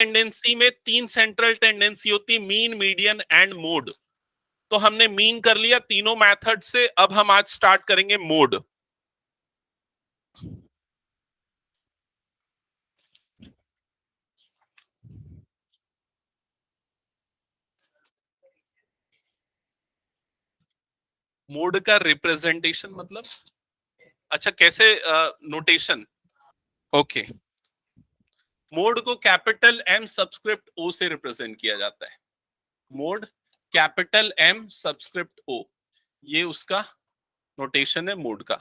Tendency में 3 central tendency होती है, मीन, मीडियन एंड मोड। तो हमने मीन कर लिया तीनों मेथड से, अब हम आज स्टार्ट करेंगे मोड। मोड का रिप्रेजेंटेशन मतलब, अच्छा कैसे, नोटेशन, ओके। मोड को कैपिटल एम सबस्क्रिप्ट ओ से रिप्रेजेंट किया जाता है। मोड कैपिटल एम सबस्क्रिप्ट ओ, ये उसका नोटेशन है मोड का।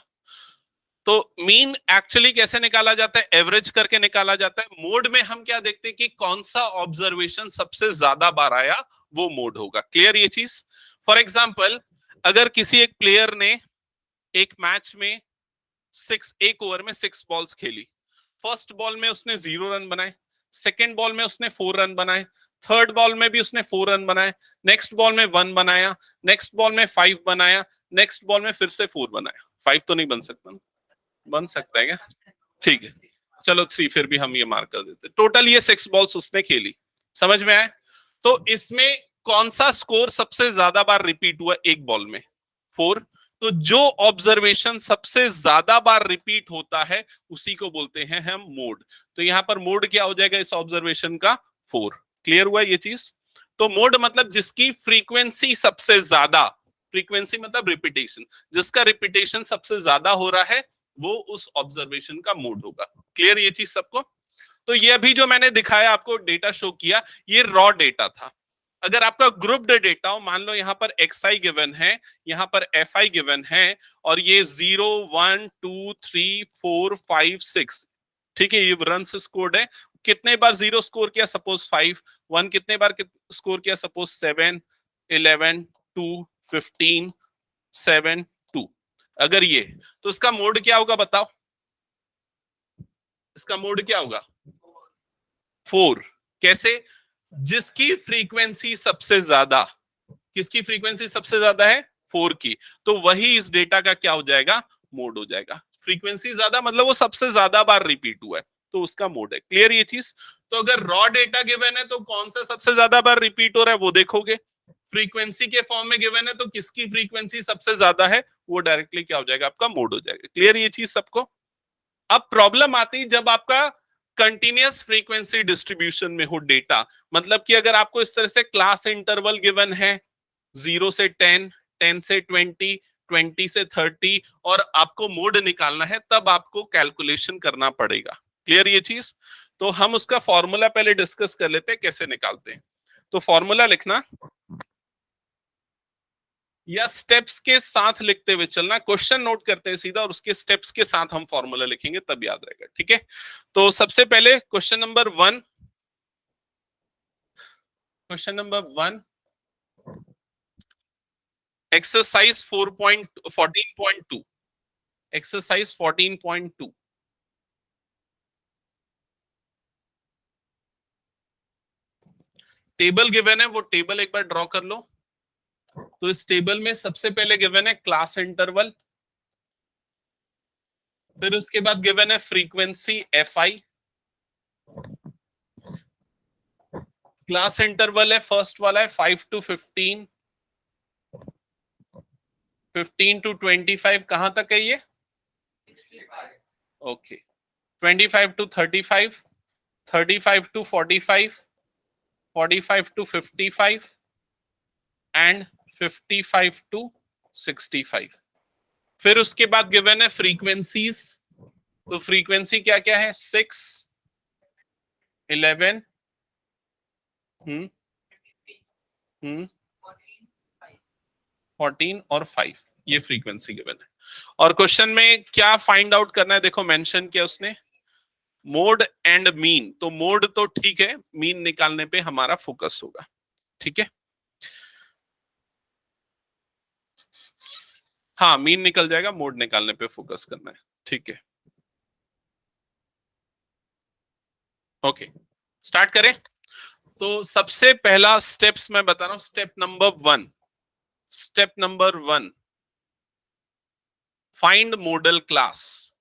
तो मीन एक्चुअली कैसे निकाला जाता है, एवरेज करके निकाला जाता है। मोड में हम क्या देखते हैं कि कौन सा ऑब्जर्वेशन सबसे ज्यादा बार आया, वो मोड होगा। क्लियर ये चीज? फॉर एग्जाम्पल, अगर किसी एक प्लेयर ने एक मैच में एक ओवर में 6 बॉल्स खेली, फर्स्ट बॉल में उसने 0 रन बनाए, सेकेंड बॉल में उसने 4 रन बनाए, थर्ड बॉल में भी उसने 4 रन बनाए, नेक्स्ट बॉल में 1 बनाया, नेक्स्ट बॉल में 5 बनाया, नेक्स्ट बॉल में फिर से 4 बनाया। 5 तो नहीं बन सकता, बन सकता है क्या? ठीक है, चलो 3 फिर भी हम ये मार्क कर देते। टोटल ये 6 बॉल्स उसने खेली, समझ में आया? तो इसमें कौन सा स्कोर सबसे ज्यादा बार रिपीट हुआ एक बॉल में? 4। तो जो ऑब्जर्वेशन सबसे ज्यादा बार रिपीट होता है उसी को बोलते हैं हम मोड। तो यहां पर मोड क्या हो जाएगा इस ऑब्जर्वेशन का? 4। क्लियर हुआ ये चीज? तो मोड मतलब जिसकी फ्रीक्वेंसी सबसे ज्यादा, फ्रीक्वेंसी मतलब रिपीटेशन, जिसका रिपीटेशन सबसे ज्यादा हो रहा है वो उस ऑब्जर्वेशन का मोड होगा। क्लियर ये चीज सबको? तो ये अभी जो मैंने दिखाया आपको, डेटा शो किया, ये रॉ डेटा था। अगर आपका ग्रुप्ड डेटा हो, मान लो यहाँ पर एक्स आई गिवन है, यहाँ पर एफ आई गिवन है, और ये 0 1 2 3 4 5 6, ठीक है, ये रन्स स्कोर्ड है। कितने बार 0 स्कोर किया? सपोज 5। 1 कितने बार स्कोर किया? सपोज 7 11 2 15 7 2। अगर ये, तो इसका मोड क्या होगा बताओ? इसका मोड क्या होगा? 4। कैसे? जिसकी फ्रीक्वेंसी सबसे ज्यादा, किसकी फ्रीक्वेंसी सबसे ज्यादा है? 4 की, तो वही इस डेटा का क्या हो जाएगा? मोड हो जाएगा। फ्रीक्वेंसी ज्यादा मतलब वो सबसे ज्यादा बार रिपीट हुआ है, तो उसका मोड है। क्लियर ये चीज? तो अगर रॉ डेटा गिवन है तो कौन सा सबसे ज्यादा बार रिपीट हो रहा है वो देखोगे। फ्रीक्वेंसी के फॉर्म में गिवन है तो किसकी फ्रीक्वेंसी सबसे ज्यादा है वो डायरेक्टली क्या हो जाएगा? आपका मोड हो जाएगा। क्लियर ये चीज सबको? अब प्रॉब्लम आती है जब आपका कंटिन्यूअस फ्रीक्वेंसी डिस्ट्रीब्यूशन में हो डेटा, मतलब कि अगर आपको इस तरह से क्लास इंटरवल गिवन है 0 से 10, 10 से 20, 20 से 30, और आपको मोड निकालना है, तब आपको कैलकुलेशन करना पड़ेगा। क्लियर ये चीज? तो हम उसका फॉर्मूला पहले डिस्कस कर लेते हैं कैसे निकालते हैं। तो फॉर्मूला लिखना, या स्टेप्स के साथ लिखते हुए चलना। क्वेश्चन नोट करते हैं सीधा और उसके स्टेप्स के साथ हम फॉर्मूला लिखेंगे, तब याद रहेगा। ठीक है? तो सबसे पहले question number 1, question number 1, exercise 14.2, exercise 14.2। Table given है, वो टेबल एक बार ड्रॉ कर लो। तो इस टेबल में सबसे पहले गिवन है क्लास इंटरवल, फिर उसके बाद गिवन है frequency F I. Class interval है फर्स्ट वाला है 5 to 15, 15 to 25, कहां तक है ये? Okay, 25 to 35, 35 to 45, 45 to 55 and 55 to 65। फिर उसके बाद गिवन है फ्रीक्वेंसीज। तो फ्रीक्वेंसी क्या क्या है? 6, 11, 14 और 5, ये फ्रीक्वेंसी गिवन है। और क्वेश्चन में क्या फाइंड आउट करना है? देखो मेंशन किया उसने, मोड एंड मीन। तो मोड तो ठीक है, मीन निकालने पे हमारा फोकस होगा। ठीक है? हाँ, मीन निकल जाएगा, मोड निकालने पे फोकस करना है। ठीक है, ओके, स्टार्ट करें। तो सबसे पहला स्टेप्स मैं बता रहा हूं, step number 1, step number 1, find model class,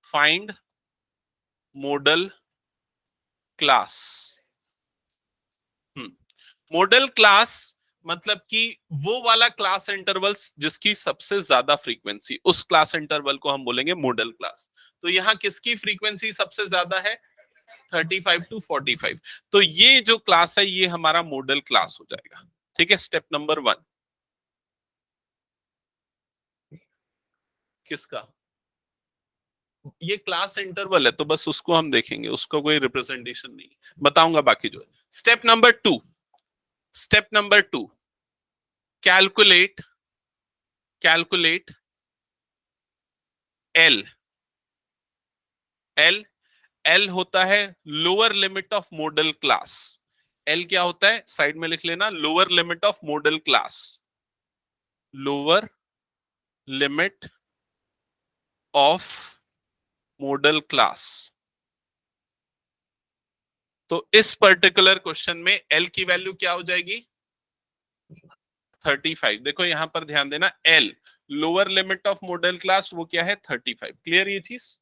find model class. Model class मतलब कि वो वाला क्लास इंटरवल जिसकी सबसे ज्यादा फ्रीक्वेंसी, उस क्लास इंटरवल को हम बोलेंगे मॉडल क्लास। तो यहाँ किसकी फ्रीक्वेंसी सबसे ज्यादा है? 35 टू 45। तो ये जो क्लास है ये हमारा मॉडल क्लास हो जाएगा। ठीक है, स्टेप नंबर 1 किसका? ये क्लास इंटरवल है तो बस उसको हम देखेंगे, उसका कोई रिप्रेजेंटेशन नहीं बताऊंगा बाकी जो है। Step number 2, step number 2, calculate, calculate L. L, L होता है lower limit of model class. L क्या होता है? साइड में लिख लेना, lower limit of model class. Lower limit of model class. तो इस पर्टिकुलर क्वेश्चन में एल की वैल्यू क्या हो जाएगी? 35। देखो यहां पर ध्यान देना, L lower limit of model class वो क्या है? 35। क्लियर ये चीज?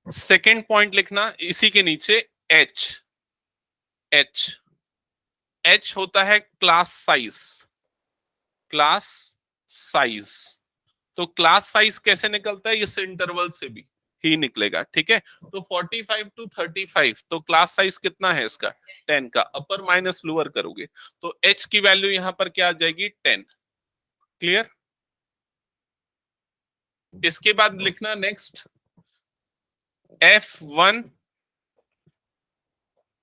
सेकेंड पॉइंट लिखना इसी के नीचे, एच। एच, एच होता है क्लास साइज। Class size. तो क्लास साइज कैसे निकलता है? इस इंटरवल से भी ही निकलेगा। ठीक है, तो 45 टू 35, तो क्लास साइज कितना है इसका? 10 का। अपर माइनस लोअर करोगे तो एच की वैल्यू यहां पर क्या आ जाएगी? 10। क्लियर? इसके बाद लिखना next, F1,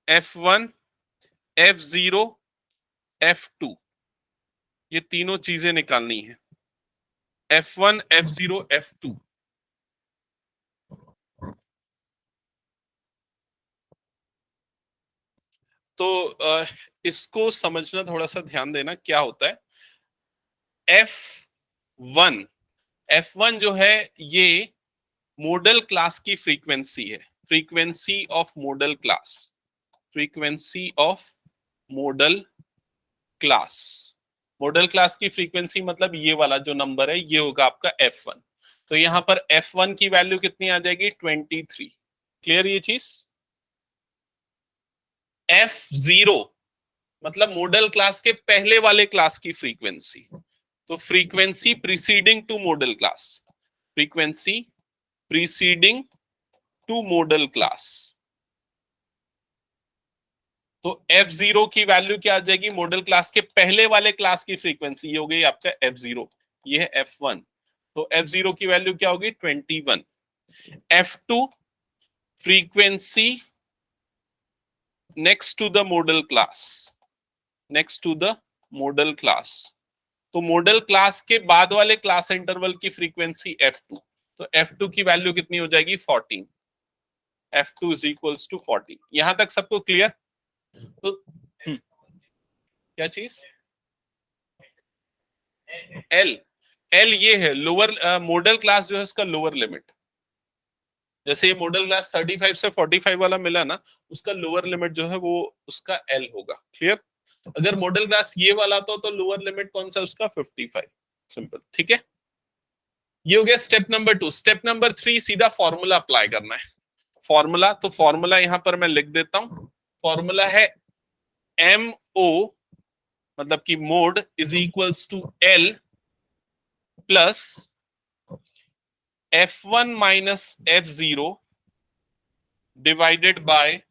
F1, F0, F2, ये तीनों चीजें निकालनी है। F1, F0, F2। तो इसको समझना, थोड़ा सा ध्यान देना क्या होता है। F1, F1 जो है ये मॉडल क्लास की फ्रीक्वेंसी है। Frequency of model class, frequency of model class. Model class की फ्रीक्वेंसी मतलब ये वाला जो नंबर है ये होगा आपका F1। तो यहां पर F1 की वैल्यू कितनी आ जाएगी? 23। क्लियर ये चीज? F0 मतलब मॉडल क्लास के पहले वाले क्लास की फ्रीक्वेंसी। तो frequency preceding to model class, frequency preceding to model class. तो F0 की वैल्यू क्या आ जाएगी? मॉडल क्लास के पहले वाले क्लास की फ्रीक्वेंसी, ये हो गई आपका F0। ये है F1, तो F0 की वैल्यू क्या होगी? 21। F2 frequency next to the model class, next to the model class. तो मॉडल क्लास के बाद वाले क्लास इंटरवल की फ्रीक्वेंसी F2। तो F2 की वैल्यू कितनी हो जाएगी? 14। F2 is equals to 14। यहां तक सबको क्लियर? तो क्या चीज? एल, एल ये है लोअर मॉडल क्लास जो है उसका लोअर लिमिट। जैसे ये मॉडल क्लास 35 से 45 वाला मिला ना, उसका लोअर लिमिट जो है वो उसका एल होगा। क्लियर? अगर मॉडल क्लास ये वाला तो लोअर लिमिट कौन सा उसका? 55। सिंपल। ठीक है, ये हो गया स्टेप नंबर 2। स्टेप नंबर 3 सीधा फॉर्मूला अप्लाई करना है। फॉर्मूला, तो फॉर्मूला यहां पर मैं लिख देता हूं। फॉर्मूला है एम ओ, मतलब कि mode is equals to L plus F1 minus F0 divided by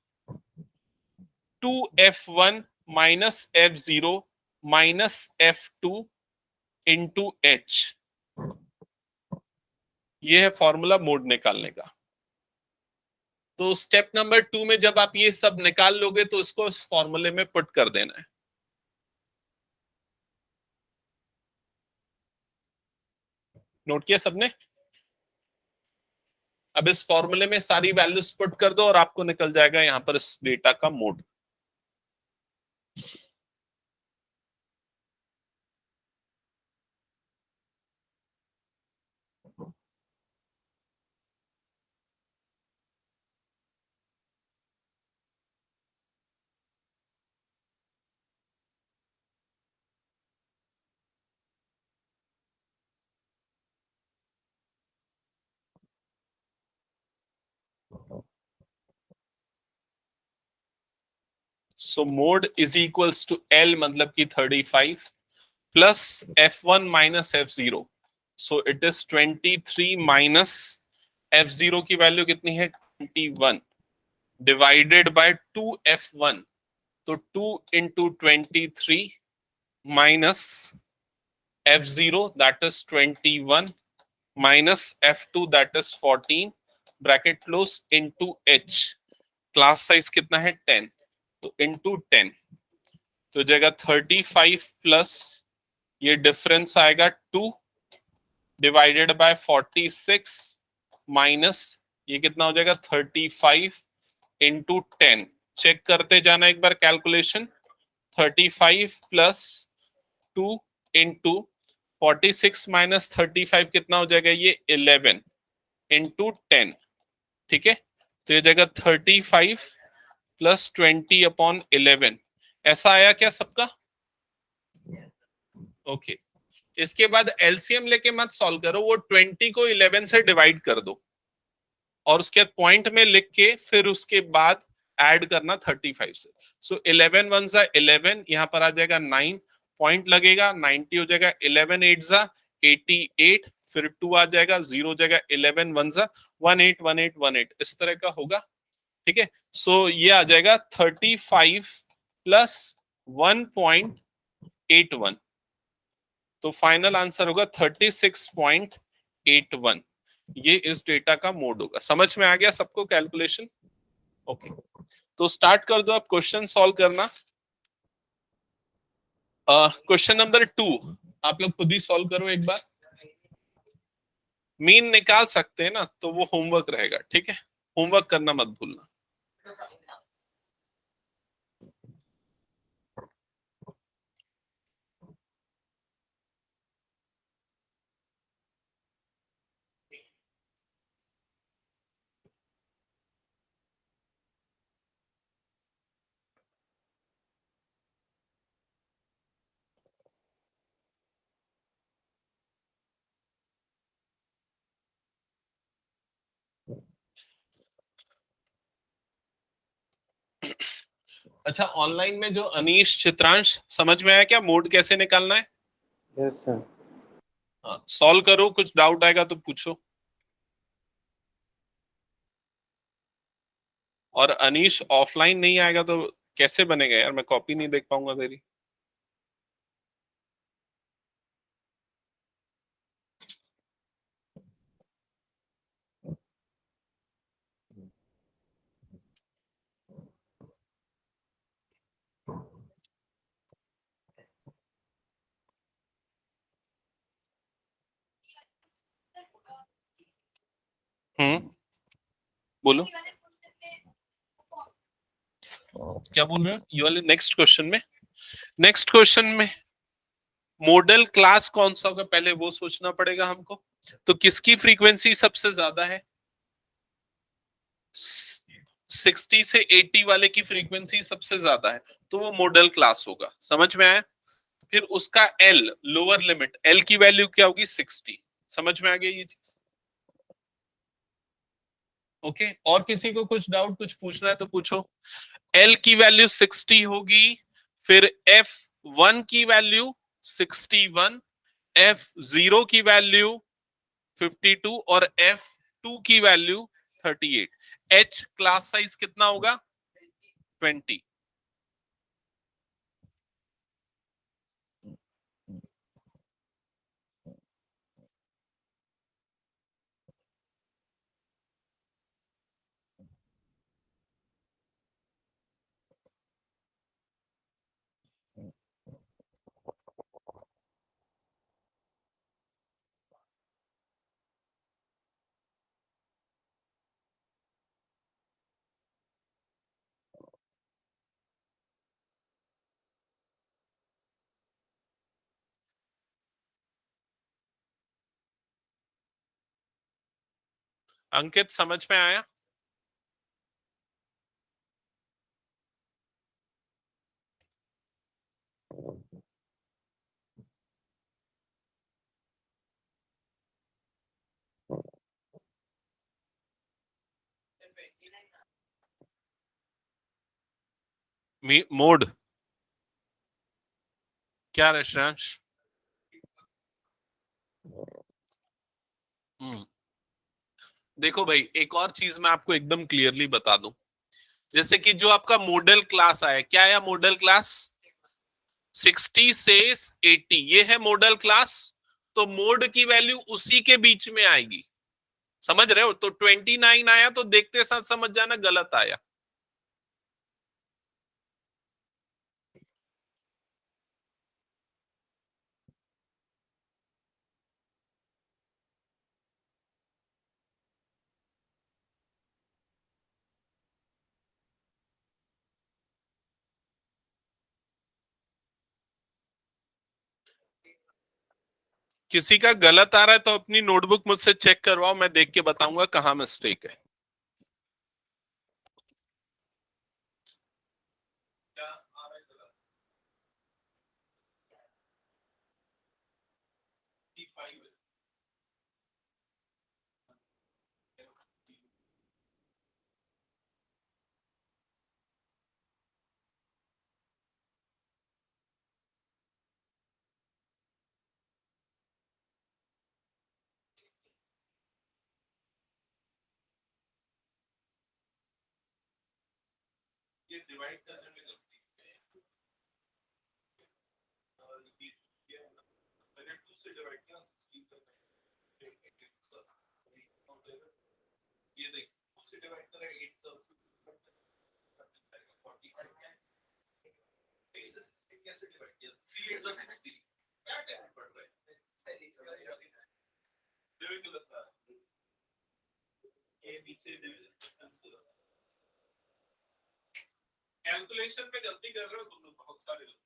2F1 minus F0 minus F2 into H. ये है फॉर्मूला मोड निकालने का। तो स्टेप नंबर 2 में जब आप ये सब निकाल लोगे तो इसको इस फॉर्मूले में पुट कर देना है। नोट किया सबने? अब इस फॉर्मूले में सारी वैल्यूज पुट कर दो और आपको निकल जाएगा यहां पर इस डेटा का mode. So mode is equals to L मतलब कि 35 plus f1 minus f0, so it is 23 minus f0 की वैल्यू कितनी है 21 डिवाइडेड बाय 2f1, तो 2 into 23 minus f0 that is 21 minus f2 that is 14 bracket close into h, class size कितना है 10, तो into 10 तो जाएगा 35 प्लस ये डिफरेंस आएगा 2 डिवाइडेड बाय 46 माइनस ये कितना हो जाएगा 35 इंटू 10, चेक करते जाना एक बार कैलकुलेशन, 35 प्लस 2 इंटू 46 माइनस 35 कितना हो जाएगा ये 11 इंटू 10, ठीक है, तो ये जाएगा 35 प्लस 20 अपॉन 11, ऐसा आया क्या सबका? ओके इसके बाद एलसीएम लेके मत सॉल्व करो, वो 20 को 11 से डिवाइड कर दो और उसके बाद पॉइंट में लिख के फिर उसके बाद ऐड करना 35 से, सो 11 वन जा 11, यहाँ पर आ जाएगा 9 पॉइंट लगेगा 90 हो जाएगा, 11 एट जा 88, फिर 2 आ जाएगा 0 हो जाएगा, 11 वन जा 18 18 18, इस तरह का होगा, ठीक है, सो ये आ जाएगा 35 प्लस 1.81, तो फाइनल आंसर होगा 36.81, ये इस डेटा का मोड होगा। समझ में आ गया सबको कैलकुलेशन? ओके तो स्टार्ट कर दो आप क्वेश्चन सॉल्व करना। क्वेश्चन नंबर 2 आप लोग खुद ही सॉल्व करो एक बार, मीन निकाल सकते हैं ना, तो वो होमवर्क रहेगा, ठीक है, होमवर्क करना मत भूलना। अच्छा ऑनलाइन में जो अनीश चित्रांश समझ में आया क्या मोड कैसे निकालना है? Yes sir. हाँ सॉल्व करो, कुछ डाउट आएगा तो पूछो। और अनीश ऑफलाइन नहीं आएगा तो कैसे बनेगा यार, मैं कॉपी नहीं देख पाऊंगा तेरी। बोलो क्या बोल रहे हो, ये वाले नेक्स्ट क्वेश्चन में? नेक्स्ट क्वेश्चन में मॉडल क्लास कौन सा होगा पहले वो सोचना पड़ेगा हमको, तो किसकी फ्रीक्वेंसी सबसे ज्यादा है? 60 से 80 वाले की फ्रीक्वेंसी सबसे ज्यादा है, तो वो मॉडल क्लास होगा। समझ में आया? फिर उसका एल लोअर लिमिट, एल की वैल्यू क्या होगी 60, समझ में आ गया ये चीज? ओके और किसी को कुछ डाउट कुछ पूछना है तो पूछो। एल की वैल्यू 60 होगी, फिर एफ वन की वैल्यू 61, एफ जीरो की वैल्यू 52 और एफ टू की वैल्यू 38। एच क्लास साइज कितना होगा 20। अंकित समझ में आया? मोड क्या रेस्टोरेंट? देखो भाई, एक और चीज मैं आपको एकदम क्लियरली बता दूं। जैसे कि जो आपका मॉडल क्लास आया, क्या आया मॉडल क्लास? 60 से 80, ये है मॉडल क्लास। तो मोड की वैल्यू उसी के बीच में आएगी। समझ रहे हो? तो 29 आया तो देखते साथ समझ जाना गलत आया। किसी का गलत आ रहा है तो अपनी नोटबुक मुझसे चेक करवाओ, मैं देख के बताऊंगा कहाँ मिस्टेक है। क्या आ रहा है गलत? ये डिवाइड करने में गलती है। और मैंने 2 से डिवाइड किया, 16 तक ये देख, 2 से डिवाइड करें 8 तक 40 कैसे डिवाइड किया? 3 8 60, क्या टाइम पड़ रहा है? डिवाइड लगता है ये नीचे डिवीजन कैलकुलेशन में गलती कर रहे हो तुम लोग बहुत सारे लोग।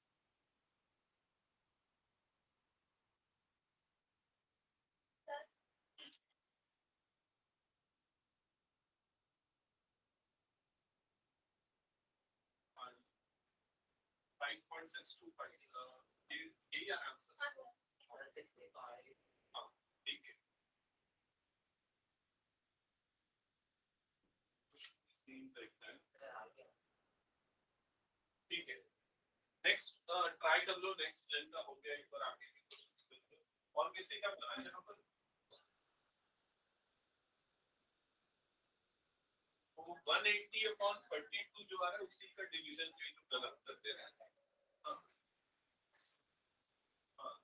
5.625 यही आंसर। हाँ, ठीक है। ठीक है, नेक्स्ट ट्राई कर लो। नेक्स्ट लेन का हो गया, एक बार आगे की कोशिश कर लो। और किसी का बना है यहाँ पर? वो 180 अपॉन 32 जो आ रहा है उसी का डिवीजन जो गलत कर दे रहा है। हाँ, हाँ,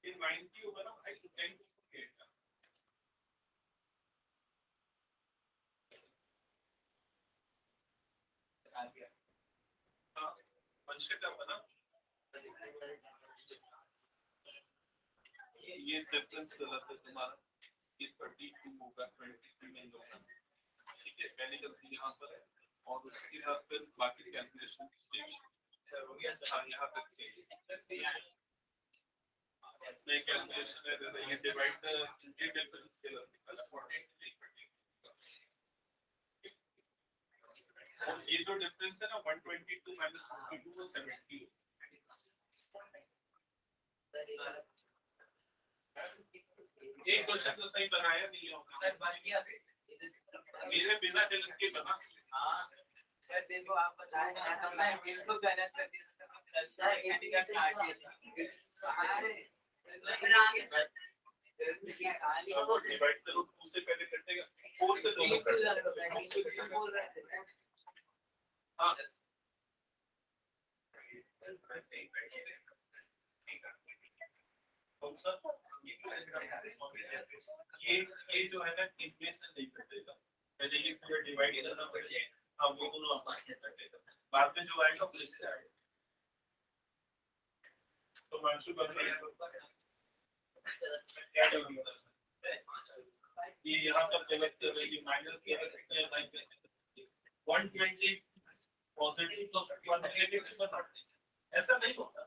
ये 90 होगा ना भाई, तो 10 हाँ, पंच का बना। ये डिफरेंस गलत है तुम्हारा। ये 32 होगा, 23 नहीं होगा। ठीक है, पहली गलती यहाँ पर है। और उसके बाद फिर बाकी कैलकुलेशन हो गया। हाँ, यहाँ तक सही है। कैलकुलेशन है, ये डिवाइड ये डिफरेंस गलत निकला। ये जो डिफरेंस है ना 122 माइनस 42 वो 70 एक क्वेश्चन तो सही बनाया नहीं होगा मेरे बिना गलत के बना। हाँ सर, देखो आप बताएं मैं इसको गलत कर दिया डिवाइड करो 2 से पहले कटेगा, 4 से 2 कटेगा। हाँ ये जो है ना इनमें से नहीं कटेगा, पहले ये पूरा डिवाइड करना पड़ेगा। अब वो दोनों आपस में कटेगा, बाद में जो आएगा वो इससे आएगा। तो मानसू ये यहाँ पर गलत कर रही है, माइनस किया है 120 पॉजिटिव तो 1 नेगेटिव, ऐसा नहीं होता।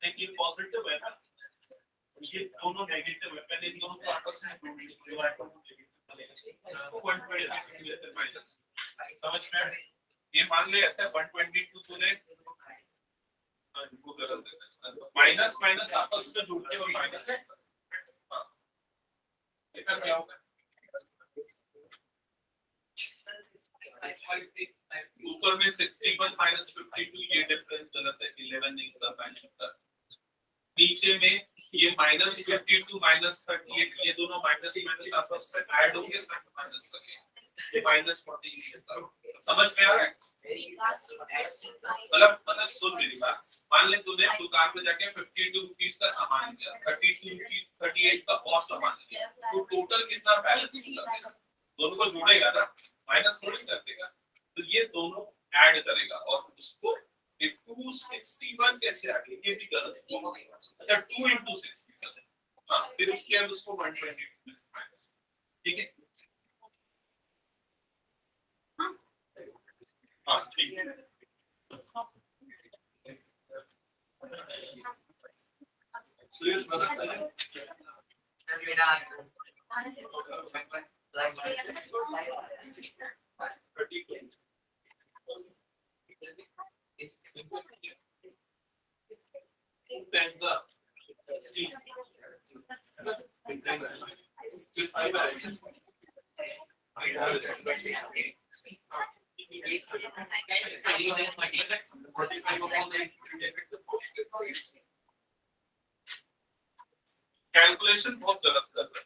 लेकिन पॉजिटिव है ना, ये दोनों नेगेटिव है, पहले इन दोनों को आपस में डिवाइड करो, इसको 120 माइनस समझ में। ये मान ले ऐसा 122 तूने माइनस माइनस आपस में जुड़ते और माइनस क्या होगा? ऊपर में 61 माइनस 52 ये डिफरेंस गलत है, 11 नहीं होता। नीचे में ये माइनस 52 माइनस 38 ये दोनों माइनस माइनस आपस में ऐड होंगे, माइनस करेंगे, ये माइनस 40 समझ में आ रहा है? मतलब सुन मेरी बात, मान ले तूने दुकान में जाके 52 रुपीस का सामान लिया, 32 रुपीस 38 का और सामान लिया, तो टोटल कितना बैलेंस लगेगा? दोनों को जोड़ेगा ना, माइनस थोड़ी कर देगा, तो ये दोनों ऐड करेगा और उसको 261 कैसे आ गई, ये भी गलत है। अच्छा 2 into 60 हाँ, फिर उसके बाद उसको 120 माइनस, ठीक है? हाँ ठीक है। कैलकुलेशन बहुत गलत कर रहा है।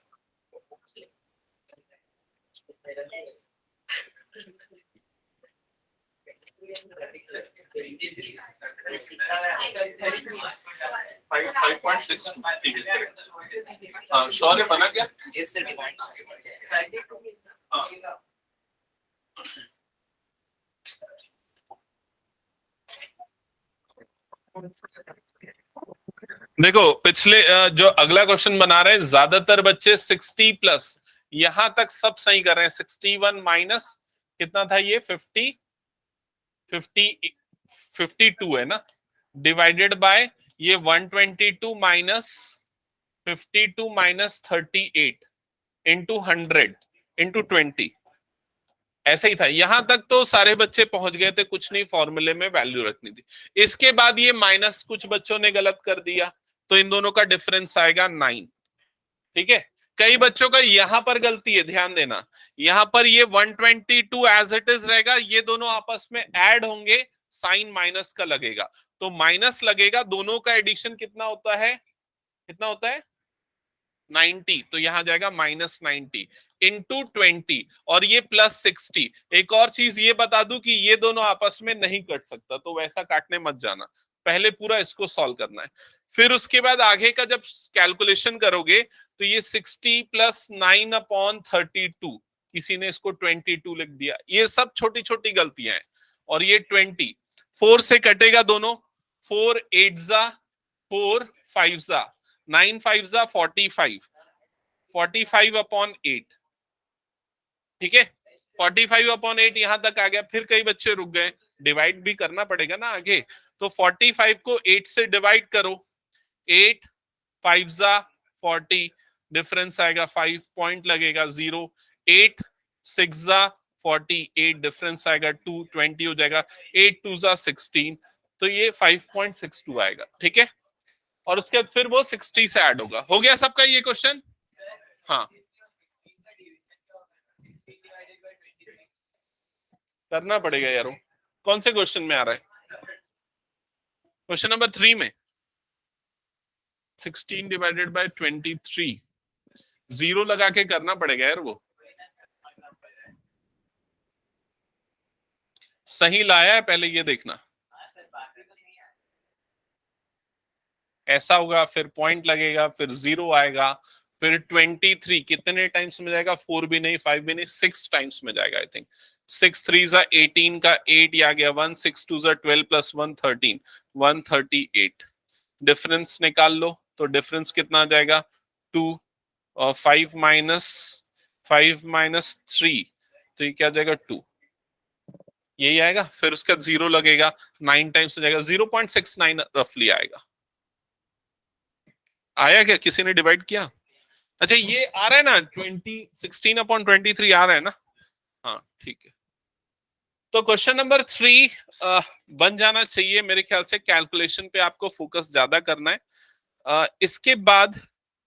शौर्य बना क्या? देखो पिछले जो अगला क्वेश्चन बना रहे हैं, ज्यादातर बच्चे 60 प्लस यहां तक सब सही कर रहे हैं। 61 माइनस कितना था ये 52 है ना, डिवाइडेड बाय ये 122 माइनस 52 माइनस 38 इंटू 100 इंटू 20 ऐसे ही था। यहां तक तो सारे बच्चे पहुंच गए थे, कुछ नहीं फॉर्मूले में वैल्यू रखनी थी। इसके बाद ये माइनस कुछ बच्चों ने गलत कर दिया, तो इन दोनों का डिफरेंस आएगा 9, ठीक है? कई बच्चों का यहां पर गलती है, ध्यान देना, यहां पर ये 122 एज इट इज रहेगा, ये दोनों आपस में ऐड होंगे, साइन माइनस का लगेगा, तो माइनस लगेगा, दोनों का एडिशन कितना होता है, कितना होता है 90, तो यहां जाएगा माइनस 90 इंटू 20 और ये प्लस 60। एक और चीज ये बता दूं कि ये दोनों आपस में नहीं कट सकता, तो वैसा काटने मत जाना, पहले पूरा इसको सॉल्व करना है। फिर उसके बाद आगे का जब कैलकुलेशन करोगे तो ये 60 प्लस 9 अपॉन 32, किसी ने इसको 22 लिख दिया, ये सब छोटी छोटी गलतियां हैं। और ये 20 4 से कटेगा दोनों, 4 8 जा 4 5 जा 9 5 जा 45, 45 अपॉन 8, ठीक है? 45 अपॉन 8 यहां तक आ गया। फिर कई बच्चे रुक गए, डिवाइड भी करना पड़ेगा ना आगे, तो 45 को 8 से डिवाइड करो, 8 5 जा 40, डिफरेंस आएगा 5, पॉइंट लगेगा 0, 8 6 जा 48, डिफरेंस आएगा 2, 20 हो जाएगा, 8 2 जा 16, तो ये 5.62 आएगा, ठीक है? और उसके बाद फिर वो 60 से ऐड होगा। हो गया सबका ये क्वेश्चन? हाँ करना पड़ेगा यारो। कौन से क्वेश्चन में आ रहा है? क्वेश्चन नंबर 3 में 16 डिवाइडेड बाय 23, जीरो लगा के करना पड़ेगा यार, वो सही लाया है पहले ये देखना, ऐसा होगा, फिर पॉइंट लगेगा, फिर 0 आएगा, फिर 23 कितने टाइम्स में जाएगा, 4 भी नहीं 5 भी नहीं 6 टाइम्स में जाएगा। आई थिंक 6 3 जा 18 का 8 आ गया, 1 6 2 जा 12 प्लस 1 13, 138, डिफरेंस निकाल लो, तो डिफरेंस कितना आ जाएगा 2 और 5 माइनस 3, तो ये क्या जाएगा 2, यही आएगा। फिर उसका 0 लगेगा, 9 टाइम्स हो जाएगा, 0.69 रफली आएगा। आया क्या, किसी ने डिवाइड किया? अच्छा ये आ रहा है ना 16 अपॉन 23 आ रहा है ना? हाँ ठीक है। तो क्वेश्चन नंबर 3 बन जाना चाहिए मेरे ख्याल से। कैलकुलेशन पे आपको फोकस ज्यादा करना है। इसके बाद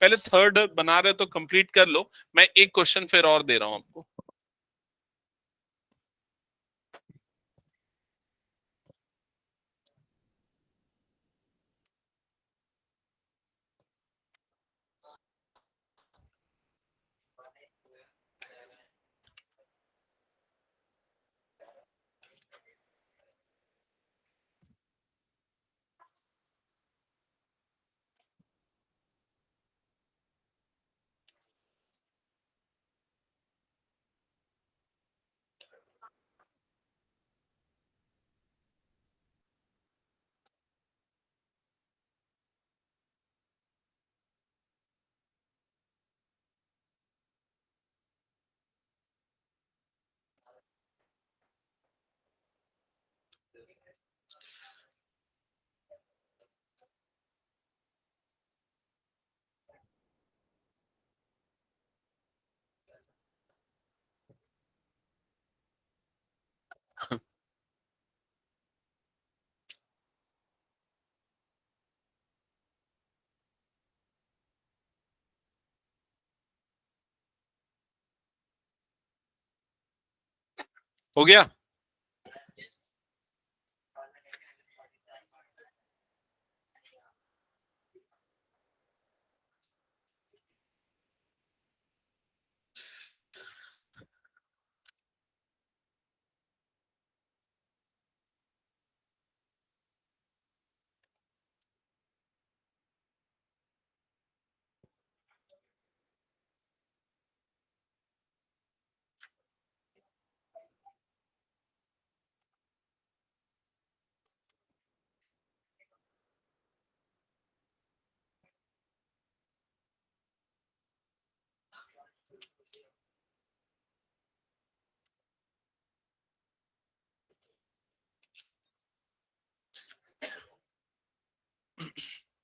पहले थर्ड बना रहे तो कंप्लीट कर लो, मैं एक क्वेश्चन फिर और दे रहा हूं आपको। हो गया?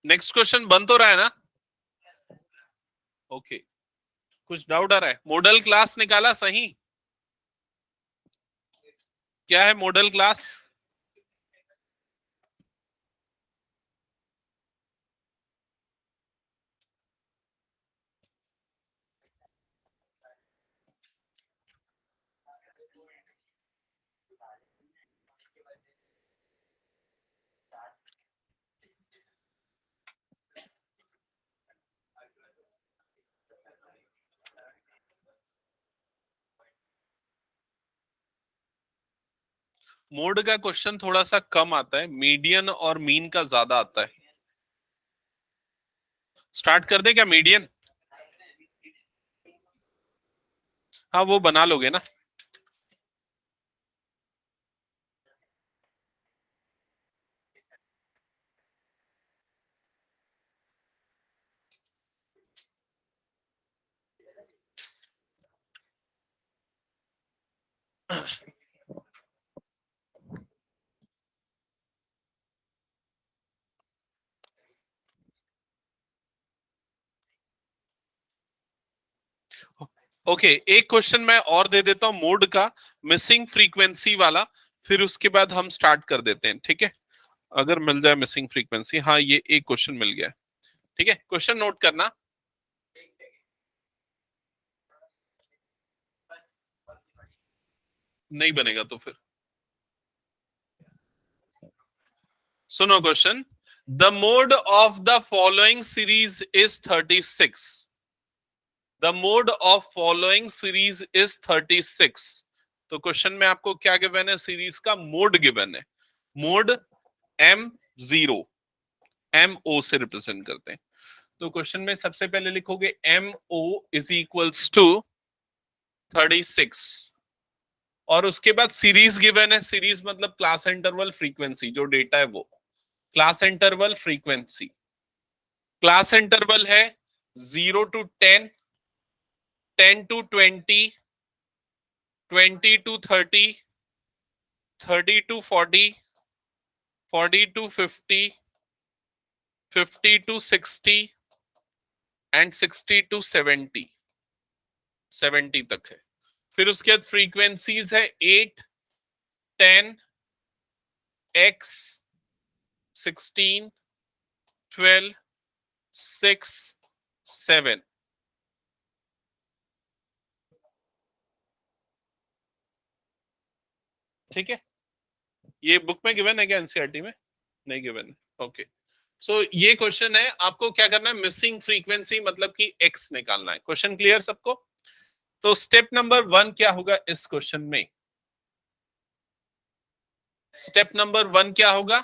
नेक्स्ट क्वेश्चन बन तो रहा है ना? ओके, कुछ डाउट आ रहा है? मॉडल क्लास निकाला सही? क्या है मॉडल क्लास? मोड का क्वेश्चन थोड़ा सा कम आता है, मीडियन और मीन का ज्यादा आता है। स्टार्ट कर दे क्या मीडियन? हाँ वो बना लोगे ना? ओके, एक क्वेश्चन मैं और दे देता हूं मोड का, मिसिंग फ्रीक्वेंसी वाला, फिर उसके बाद हम स्टार्ट कर देते हैं, ठीक है? अगर मिल जाए मिसिंग फ्रीक्वेंसी, हाँ ये एक क्वेश्चन मिल गया है। ठीक है, क्वेश्चन नोट करना। नहीं बनेगा तो फिर सुनो question. The mode of the following series is 36। The mode of following series is 36। तो क्वेश्चन में आपको क्या गिवन है? सीरीज का मोड गिवन है। मोड M0, MO से रिप्रेजेंट करते हैं। तो क्वेश्चन में सबसे पहले लिखोगे MO इज इक्वल्स टू 36, और उसके बाद सीरीज गिवन है। सीरीज मतलब क्लास इंटरवल फ्रीक्वेंसी, जो डेटा है वो class interval frequency. Class interval है 0 to 10, 10 to 20, 20 to 30, 30 to 40, 40 to 50, 50 to 60 and 60 to 70, 70 तक है। फिर उसके बाद फ्रीक्वेंसीज है 8, 10, X, 16, 12, 6, 7। ठीक है, ये बुक में गिवन है क्या? एनसीईआरटी में नहीं गिवन है? ओके, सो ये क्वेश्चन है, आपको क्या करना है? मिसिंग फ्रीक्वेंसी मतलब कि एक्स निकालना है। क्वेश्चन क्लियर सबको? तो स्टेप नंबर 1 क्या होगा इस क्वेश्चन में? स्टेप नंबर 1 क्या होगा?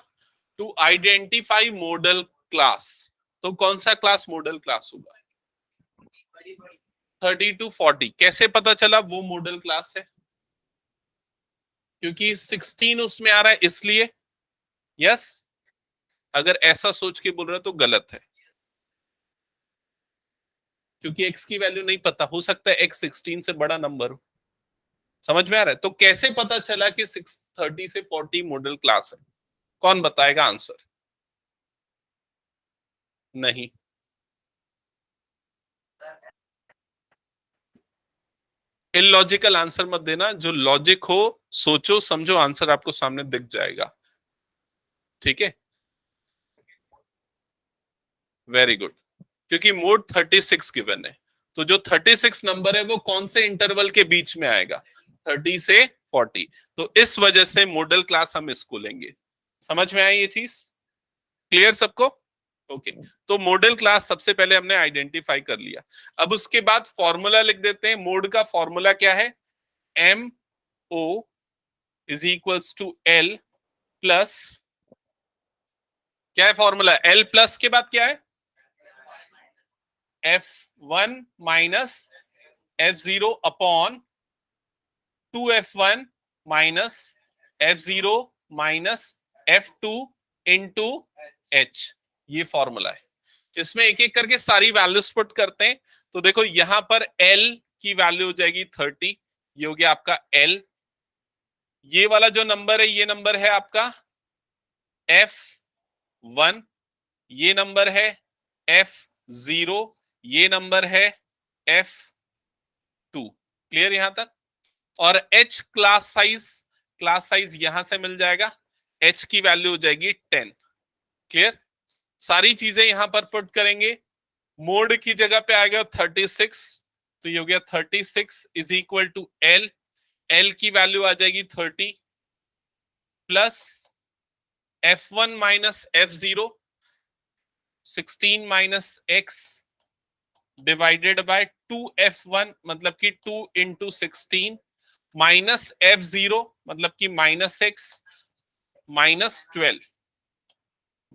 To identify model class. तो कौन सा क्लास मॉडल क्लास होगा? 30 to 40। कैसे पता चला वो मॉडल क्लास है? क्योंकि 16 उसमें आ रहा है इसलिए। यस, अगर ऐसा सोच के बोल रहे हो तो गलत है, क्योंकि एक्स की वैल्यू नहीं पता, हो सकता है एक्स 16 से बड़ा नंबर हो। समझ में आ रहा है? तो कैसे पता चला कि 30 से 40 मॉडल क्लास है? कौन बताएगा आंसर? नहीं, इलॉजिकल आंसर मत देना, जो लॉजिक हो, सोचो समझो, आंसर आपको सामने दिख जाएगा। ठीक है, वेरी गुड। क्योंकि मोड 36 गिवन है, तो जो 36 नंबर है वो कौन से इंटरवल के बीच में आएगा? 30 से 40। तो इस वजह से मॉडल क्लास हम इसको लेंगे। समझ में आई ये चीज? क्लियर सबको? ओके। तो मॉडल क्लास सबसे पहले हमने आइडेंटिफाई कर लिया। अब उसके बाद फॉर्मूला लिख देते हैं। मोड का फॉर्मूला क्या है? M O is equals to L plus, क्या है फॉर्मूला? एल प्लस के बाद क्या है? F1 minus F0 upon 2F1 minus F0 minus F2 into H। ये फॉर्मूला है। इसमें एक एक करके सारी वैल्यूज पुट करते हैं। तो देखो यहां पर L की वैल्यू हो जाएगी 30, ये हो गया आपका L। ये वाला जो नंबर है ये नंबर है आपका F1, ये नंबर है F0, ये नंबर है F2। क्लियर यहां तक? और H क्लास साइज यहां से मिल जाएगा। H की वैल्यू हो जाएगी 10। क्लियर? सारी चीजें यहां पर पुट करेंगे। मोड की जगह पे आएगा 36, तो ये हो गया 36 is equal to L। L की वैल्यू आ जाएगी 30 plus F1 minus F0, 16 minus x divided by 2F1 मतलब कि 2 इंटू 16 माइनस F0 मतलब कि minus x minus 12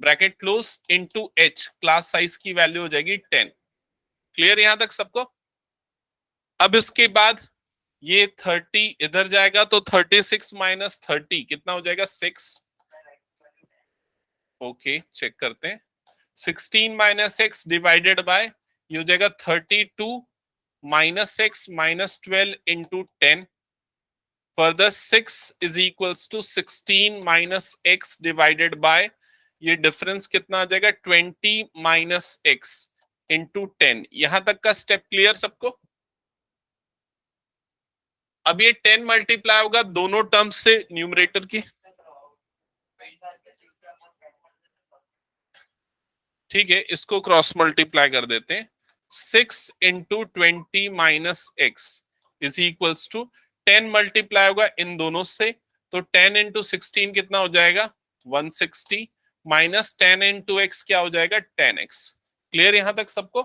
bracket close into H। Class size की वैल्यू हो जाएगी 10। क्लियर यहां तक सबको? अब इसके बाद ये 30 इधर जाएगा तो 36 माइनस 30 कितना हो जाएगा? 6। ओके चेक करते हैं। 16 माइनस एक्स डिवाइडेड बाय, ये हो जाएगा 32 minus x minus 12 into 10। Further 6 is equals to 16 minus x divided by, ये डिफरेंस कितना आ जाएगा? 20 माइनस एक्स इंटू 10। यहां तक का स्टेप क्लियर सबको? अब ये 10 मल्टीप्लाई होगा दोनों टर्म्स से न्यूमरेटर की। ठीक है, इसको क्रॉस मल्टीप्लाई कर देते हैं। 6 into 20 minus x is equals to 10 multiply होगा इन दोनों से, तो 10 इंटू 16 कितना हो जाएगा? 160 माइनस 10 इंटू एक्स क्या हो जाएगा? 10x। क्लियर यहां तक सबको?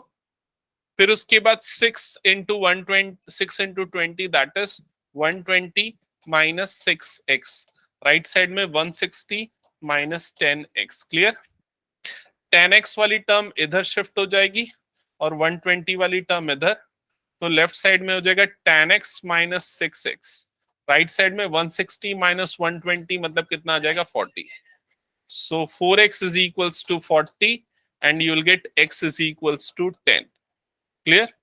फिर उसके बाद 6 into 120, 6 into 20 that is 120 minus 6x। Right side में 160 माइनस 10x। क्लियर? 10x वाली टर्म इधर शिफ्ट हो जाएगी और 120 वाली टर्म इधर, तो लेफ्ट साइड में हो जाएगा 10x minus 6x। Right side में 160 माइनस 120 मतलब कितना आ जाएगा? 40। So 4x is equals to 40 and you will get x is equals to 10। Clear?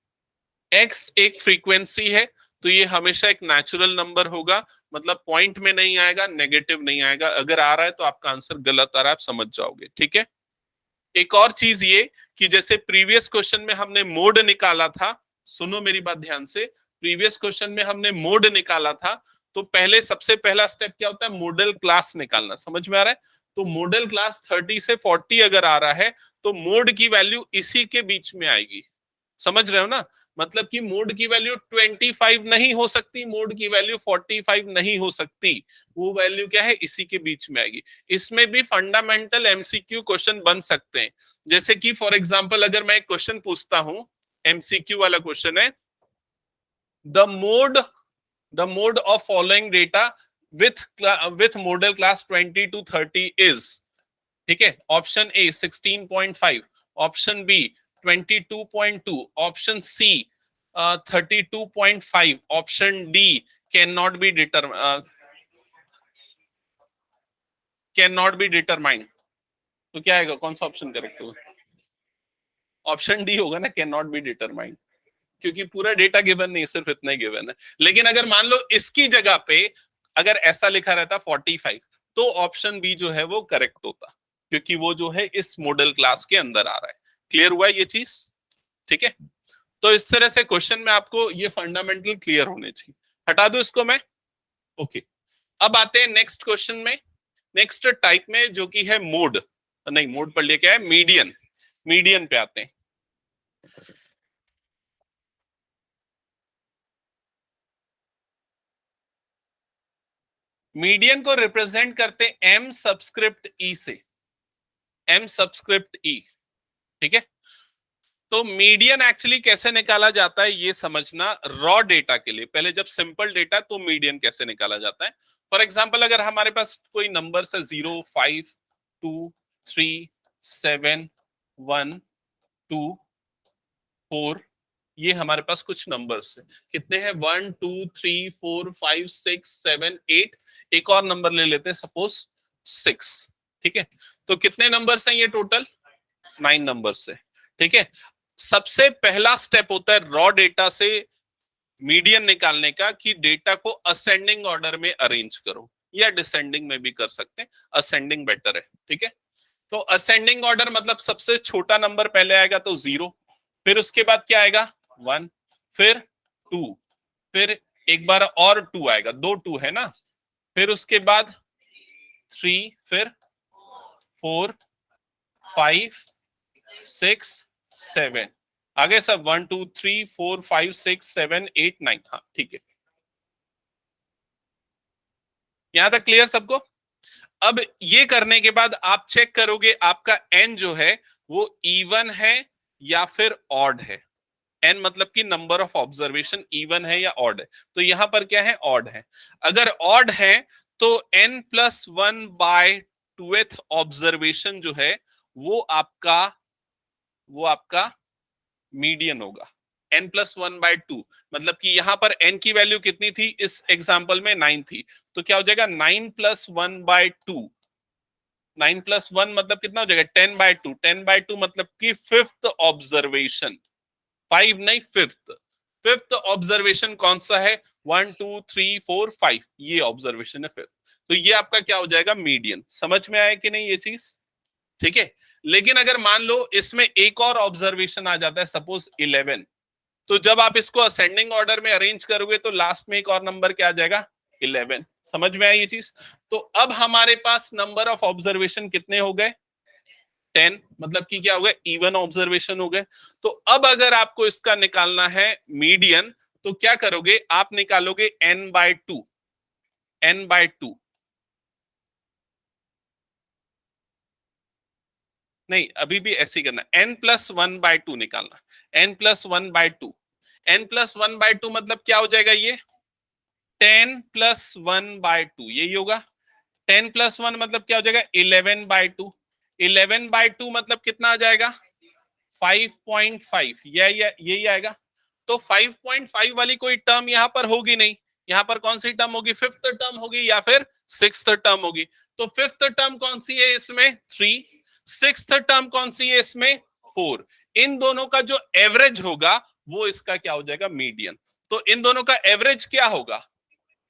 x एक फ्रीक्वेंसी है, तो ये हमेशा एक नेचुरल नंबर होगा, मतलब पॉइंट में नहीं आएगा, नेगेटिव नहीं आएगा। अगर आ रहा है तो आपका आंसर गलत आ रहा है, आप समझ जाओगे। ठीक है? एक और चीज ये कि जैसे प्रीवियस क्वेश्चन में हमने मोड निकाला था, सुनो मेरी बात ध्यान से, प्रीवियस क्वेश्चन में हमने मोड निकाला था, तो पहले सबसे पहला स्टेप क्या होता है? मॉडल क्लास निकालना। समझ में आ रहा है? तो मॉडल क्लास 30 से 40 अगर आ रहा है तो मोड की वैल्यू इसी के बीच में आएगी। समझ रहे हो ना? मतलब कि मोड की वैल्यू 25 नहीं हो सकती, मोड की वैल्यू 45 नहीं हो सकती, वो वैल्यू क्या है? इसी के बीच में आएगी। इसमें भी फंडामेंटल एमसीक्यू क्वेश्चन बन सकते हैं। जैसे कि फॉर एग्जांपल अगर मैं एक क्वेश्चन पूछता हूं, एमसीक्यू वाला क्वेश्चन है, the mode of following data with model class 20 to 30 is, ठीक है? Option A 16.5, option B 22.2, option C 32.5, option D can not be determined. तो क्या आएगा? कौन सा ऑप्शन करेक्ट होगा? ऑप्शन डी होगा ना, कैन नॉट बी डिटरमाइंड, क्योंकि पूरा डेटा गिवन नहीं, सिर्फ इतना ही गिवन है। लेकिन अगर मान लो इसकी जगह पे अगर ऐसा लिखा रहता 45, तो ऑप्शन बी जो है वो करेक्ट होता, क्योंकि वो जो है इस मॉडल क्लास के अंदर आ रहा है। क्लियर हुआ ये चीज? ठीक है? तो इस तरह से क्वेश्चन में आपको ये फंडामेंटल क्लियर होने चाहिए। हटा दो इसको मैं। ओके, अब आते हैं नेक्स्ट क्वेश्चन में, नेक्स्ट टाइप में, जो कि है मोड, नहीं मोड पढ़ लिया, क्या है? मीडियन। मीडियन पे आते हैं। मीडियन को रिप्रेजेंट करते एम सबस्क्रिप्ट ई से, एम सबस्क्रिप्ट ई, ठीक है। तो मीडियन एक्चुअली कैसे निकाला जाता है ये समझना रॉ डेटा के लिए। पहले जब सिंपल डेटा तो मीडियन कैसे निकाला जाता है। फॉर एग्जांपल अगर हमारे पास कोई नंबर है 0, 5, 2, 3, 7, 1, 2, 4, ये हमारे पास कुछ नंबर्स है। कितने हैं? 1, 2, 3, 4, 5, 6, 7, 8। एक और नंबर ले लेते हैं, सपोज 6, ठीक है। तो कितने नंबर्स हैं ये टोटल? 9 नंबर्स है, ठीक है। सबसे पहला स्टेप होता है रॉ डेटा से मीडियन निकालने का, कि डेटा को असेंडिंग ऑर्डर में अरेंज करो, या डिसेंडिंग में भी कर सकते हैं, असेंडिंग बेटर है, ठीक है। तो असेंडिंग ऑर्डर मतलब सबसे छोटा नंबर पहले आएगा तो 0, फिर उसके बाद क्या आएगा? 1, फिर 2, फिर एक बार और 2 आएगा, 2 2 है ना, फिर उसके बाद 3, फिर 4, 5, 6, 7, आगे सब 1 2 3 4 5 6 7 8 9। हाँ ठीक है, यहां तक क्लियर सबको? अब ये करने के बाद आप चेक करोगे आपका एन जो है वो इवन है या फिर ऑड है। एन मतलब कि नंबर ऑफ ऑब्जर्वेशन इवन है या ऑड है। तो यहां पर क्या है? ऑड है। अगर ऑड है तो n+1/2th ऑब्जर्वेशन जो है वो आपका मीडियन होगा। n+1/2 मतलब कि यहां पर n की वैल्यू कितनी थी? इस एग्जांपल में 9 थी, तो क्या हो जाएगा? 9+1/2। 9+1 मतलब कितना हो जाएगा? 10/2। 10/2 मतलब कि फिफ्थ ऑब्जर्वेशन, 5 नहीं, फिफ्थ। फिफ्थ ऑब्जर्वेशन कौन सा है? 1 2 3 4 5, ये ऑब्जर्वेशन है फिफ्थ। तो ये आपका क्या हो जाएगा? मीडियन। समझ में आया कि नहीं ये चीज? ठीक है। लेकिन अगर मान लो इसमें एक और ऑब्जर्वेशन आ जाता है, सपोज 11, तो जब आप इसको असेंडिंग ऑर्डर में अरेंज करोगे तो लास्ट में एक और नंबर क्या आ जाएगा? 11। समझ में आई ये चीज? तो अब हमारे पास नंबर ऑफ ऑब्जर्वेशन कितने हो गए? 10, मतलब कि क्या हो गया? इवन ऑब्जर्वेशन हो गए। तो अब अगर आपको इसका निकालना है मीडियन, तो क्या करोगे? आप निकालोगे n/2। n/2 नहीं, अभी भी ऐसे ही करना, n+1/2 निकालना। n+1/2, n+1/2 मतलब क्या हो जाएगा? ये 10+1/2 यही होगा। 10+1 मतलब क्या हो जाएगा? 11/2। 11/2 मतलब कितना आ जाएगा? 5.5, यही आएगा। तो 5.5 वाली कोई टर्म यहां पर होगी नहीं। यहां पर कौन सी टर्म होगी? फिफ्थ टर्म होगी या फिर सिक्स्थ टर्म होगी। तो फिफ्थ टर्म कौन सी है इसमें? 3। सिक्स्थ टर्म कौन सी है इसमें? 4। इन दोनों का जो एवरेज होगा वो इसका क्या हो जाएगा? मीडियन। तो इन दोनों का एवरेज क्या होगा?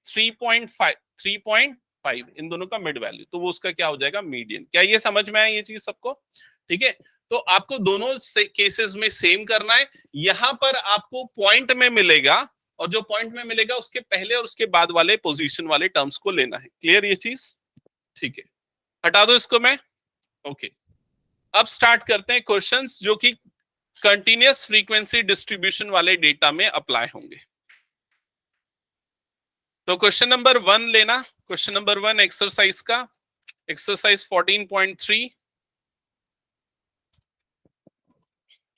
3.5। 3.5 इन दोनों का मिड वैल्यू, तो वो उसका क्या हो जाएगा? मीडियन। क्या ये समझ में आया ये चीज सबको? ठीक है। तो आपको दोनों केसेस में सेम करना है। यहां पर आपको पॉइंट में मिलेगा, और जो पॉइंट में मिलेगा उसके पहले और उसके बाद वाले पोजीशन वाले टर्म्स को लेना है। क्लियर ये चीज? ठीक है, हटा दो इसको मैं। ओके, अब स्टार्ट करते हैं क्वेश्चंस जो कि कंटिन्यूअस फ्रीक्वेंसी डिस्ट्रीब्यूशन वाले डेटा में अप्लाई होंगे। तो क्वेश्चन नंबर 1 लेना। क्वेश्चन नंबर 1 एक्सरसाइज का, exercise 14.3।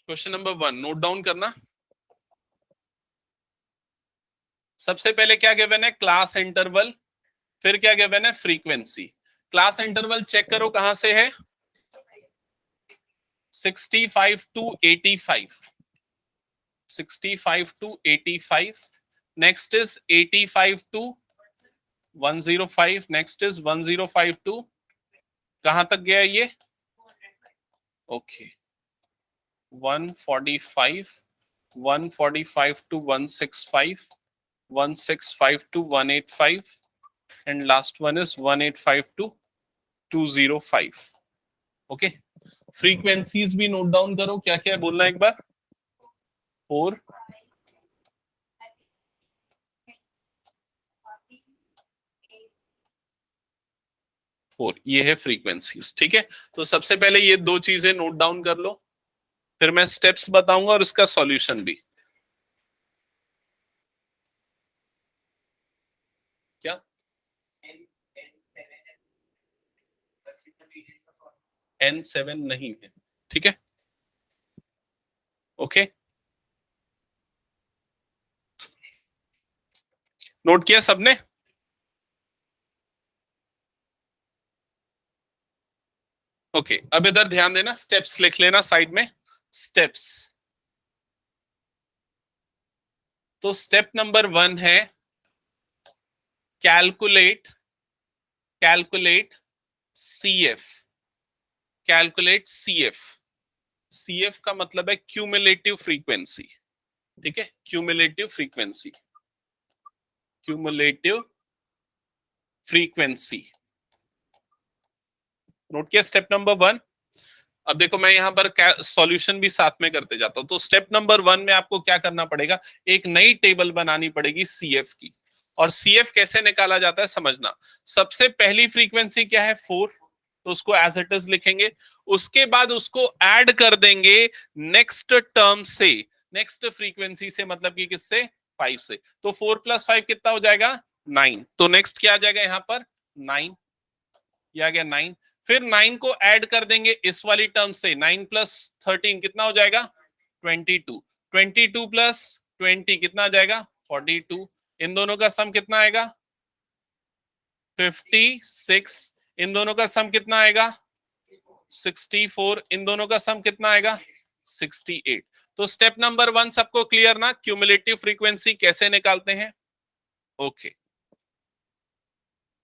Question number 1 note down करना। सबसे पहले क्या गिवन है? Class interval. फिर क्या गिवन है? फ्रीक्वेंसी। क्लास इंटरवल चेक करो कहां से है? 65 to 85। 65 to 85। Next is 85 to 105। Next is 105 to, कहां तक गया ये? Okay, 145। 145 to 165। 165 to 185, and last one is 185 to 205। Okay, frequencies भी नोट डाउन करो, क्या क्या है बोलना एक बार। 4, 4 ये है फ्रीक्वेंसीज। ठीक है, तो सबसे पहले ये दो चीजें नोट डाउन कर लो, फिर मैं स्टेप्स बताऊंगा और इसका सॉल्यूशन भी। क्या N7 नहीं है, ठीक है, ओके, नोट किया सबने? ओके, अब इधर ध्यान देना, स्टेप्स लिख लेना साइड में, स्टेप्स। तो स्टेप नंबर 1 है calculate, calculate CF, calculate CF। CF का मतलब है क्यूमुलेटिव फ्रीक्वेंसी, ठीक है, cumulative frequency, cumulative frequency. Note किया स्टेप नंबर 1? अब देखो मैं यहां पर सॉल्यूशन भी साथ में करते जाता हूं। तो स्टेप नंबर 1 में आपको क्या करना पड़ेगा, एक नई टेबल बनानी पड़ेगी CF की। और CF कैसे निकाला जाता है समझना। सबसे पहली फ्रीक्वेंसी क्या है, 4, तो उसको एज इट इज लिखेंगे। उसके बाद उसको ऐड कर देंगे नेक्स्ट टर्म से, नेक्स्ट फ्रीक्वेंसी से, मतलब कि किससे, 5 से। तो 4 + 5 कितना हो जाएगा, 9। तो नेक्स्ट क्या आ जाएगा यहाँ पर, 9, ये आ गया 9। फिर 9 को ऐड कर देंगे इस वाली टर्म से, 9 + 13 कितना हो जाएगा, 22। 22 + 20 कितना आ जाएगा, 42। इन दोनों का सम कितना आएगा, 56। इन दोनों का सम कितना आएगा, 64। इन दोनों का सम कितना आएगा, 68। तो स्टेप नंबर 1 सबको क्लियर ना, क्यूमुलेटिव फ्रीक्वेंसी कैसे निकालते हैं, ओके।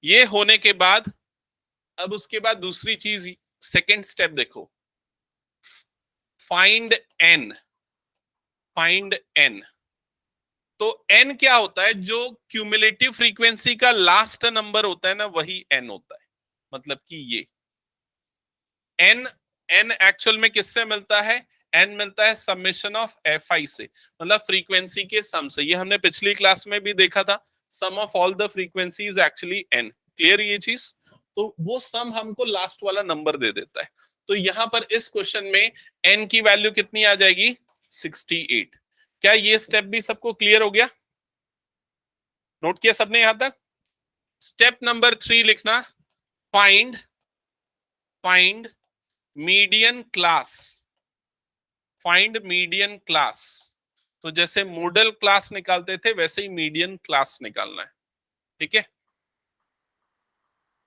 ये होने के बाद अब उसके बाद दूसरी चीज, सेकेंड स्टेप देखो, फाइंड एन, फाइंड एन। तो एन क्या होता है, जो क्यूमुलेटिव फ्रीक्वेंसी का लास्ट नंबर होता है ना, वही एन होता है। मतलब कि ये एन, एन एक्चुअल में किससे मिलता है, एन मिलता है समेशन ऑफ Fi से, मतलब फ्रीक्वेंसी के सम से। ये हमने पिछली क्लास में भी देखा था, sum of all the frequency is actually N. Clear ये चीज? तो वो सम हमको लास्ट वाला नंबर दे देता है। तो यहां पर इस क्वेश्चन में एन की वैल्यू कितनी आ जाएगी, 68। क्या ये स्टेप भी सबको क्लियर हो गया, नोट किया सबने यहां तक? स्टेप नंबर 3 लिखना, find, find median class, find median class. तो जैसे मॉडल क्लास निकालते थे वैसे ही मीडियन क्लास निकालना है, ठीक है,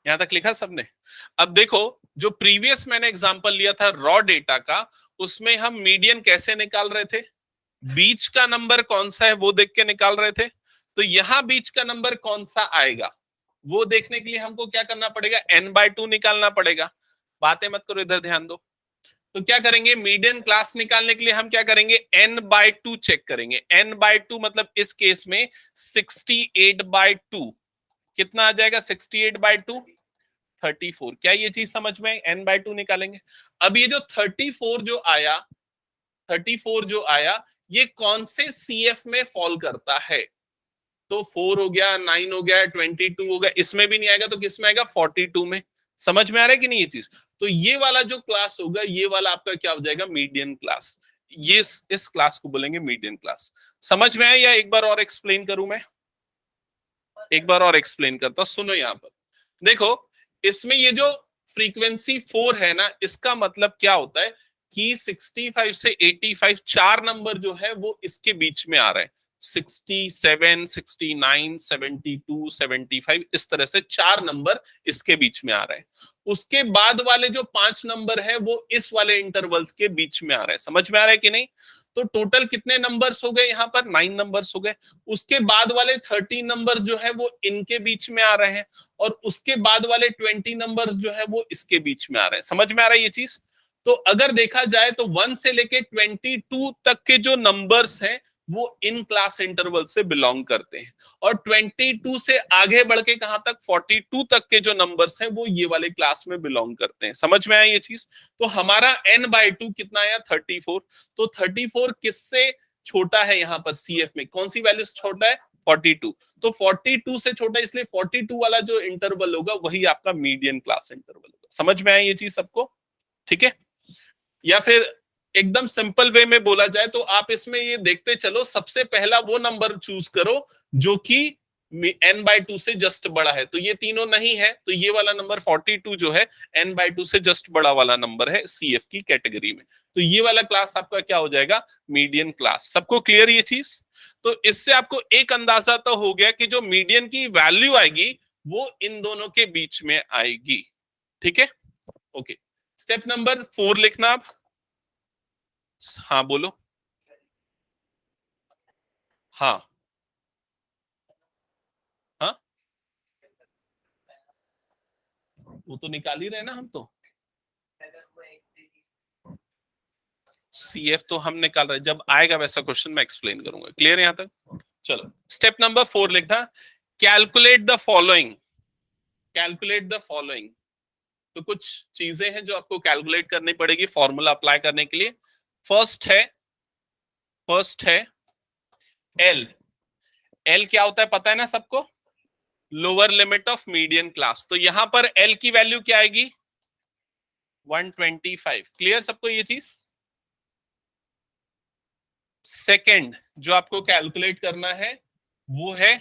यहां तक लिखा सबने? अब देखो, जो प्रीवियस मैंने एग्जांपल लिया था रॉ डेटा का, उसमें हम मीडियन कैसे निकाल रहे थे, बीच का नंबर कौन सा है वो देख के निकाल रहे थे। तो यहां बीच का नंबर कौन सा आएगा वो देखने के लिए हमको क्या करना पड़ेगा, n/2 निकालना पड़ेगा। बातें मत करो, इधर ध्यान दो। तो क्या करेंगे, मीडियन क्लास निकालने के लिए हम क्या करेंगे, n/2 चेक करेंगे। n/2 मतलब इस केस में 68/2 कितना आ जाएगा, 68/2 34। क्या ये चीज समझ में, n/2 निकालेंगे। अब ये जो 34 जो आया, 34 जो आया, ये कौन से CF में फॉल करता है। तो 4 हो गया, 9 हो गया, 22 हो गया, इसमें भी नहीं आएगा तो किस में आएगा, 42 में। समझ में आ रहा है कि नहीं ये चीज? तो ये वाला जो क्लास होगा, ये वाला आपका क्या हो जाएगा, मीडियन क्लास। ये इस क्लास को बोलेंगे मीडियन क्लास। समझ में आया या एक बार और एक्सप्लेन करूं मैं? एक बार और एक्सप्लेन करता, सुनो यहां पर देखो। इसमें ये जो फ्रीक्वेंसी 4 है ना, इसका मतलब क्या होता है कि 65 से 85 चार नंबर जो है वो इसके बीच में आ रहे हैं। 67, 69, 72, 75, इस तरह से चार नंबर इसके बीच में आ रहे हैं। उसके बाद वाले जो 5 नंबर है वो इस वाले इंटरवल्स के बीच में आ रहे हैं। समझ में आ रहा है कि नहीं? तो टोटल कितने नंबर्स हो गए यहाँ पर, 9 नंबर्स हो गए। उसके बाद वाले 30 नंबर जो है वो इनके बीच में आ रहे हैं, और उसके बाद वाले 20 नंबर्स जो है वो इसके बीच में आ रहे हैं। समझ में आ रहा है ये चीज? तो अगर देखा जाए तो 1 से लेके 22 तक के जो नंबर्स हैं वो इन क्लास इंटरवल से बिलोंग करते हैं, और 22 से आगे बढ़ के कहां तक, 42 तक के जो नंबर्स हैं वो ये वाले क्लास में बिलोंग करते हैं। समझ में आया ये चीज? तो हमारा n/2 कितना आया, 34। तो 34 किससे छोटा है, यहाँ पर CF में कौन सी वैल्यू छोटा है, 42। तो 42 से छोटा, इसलिए 42 वाला जो इंटरवल होगा वही आपका मीडियन क्लास इंटरवल होगा। समझ में आया ये चीज सबको? ठीक है। या फिर एकदम सिंपल वे में बोला जाए तो आप इसमें ये देखते चलो, सबसे पहला वो नंबर चूज करो जो कि n/2 से जस्ट बड़ा है, तो ये तीनों नहीं है, तो ये वाला नंबर 42 जो है n/2 से जस्ट बड़ा वाला नंबर है CF की कैटेगरी में। तो ये वाला क्लास आपका क्या हो जाएगा, मीडियन क्लास। सबको क्लियर ये चीज? तो इससे आपको एक अंदाजा तो हो गया कि जो मीडियन की वैल्यू आएगी वो इन दोनों के बीच में आएगी। ठीक है, ओके। स्टेप नंबर 4 लिखना आप। हाँ बोलो। हाँ हाँ, वो तो निकाल ही रहे ना हम तो। CF तो हम निकाल रहे, जब आएगा वैसा क्वेश्चन मैं एक्सप्लेन करूंगा। क्लियर है यहां तक? चलो स्टेप नंबर 4 लिखना, calculate the following. Calculate the following, तो कुछ चीजें हैं जो आपको कैलकुलेट करनी पड़ेगी फॉर्मूला अप्लाई करने के लिए। फर्स्ट है एल। एल क्या होता है पता है ना सबको, lower limit of median class. तो यहां पर एल की वैल्यू क्या आएगी, 125। क्लियर सबको ये चीज? सेकंड जो आपको कैलकुलेट करना है वो है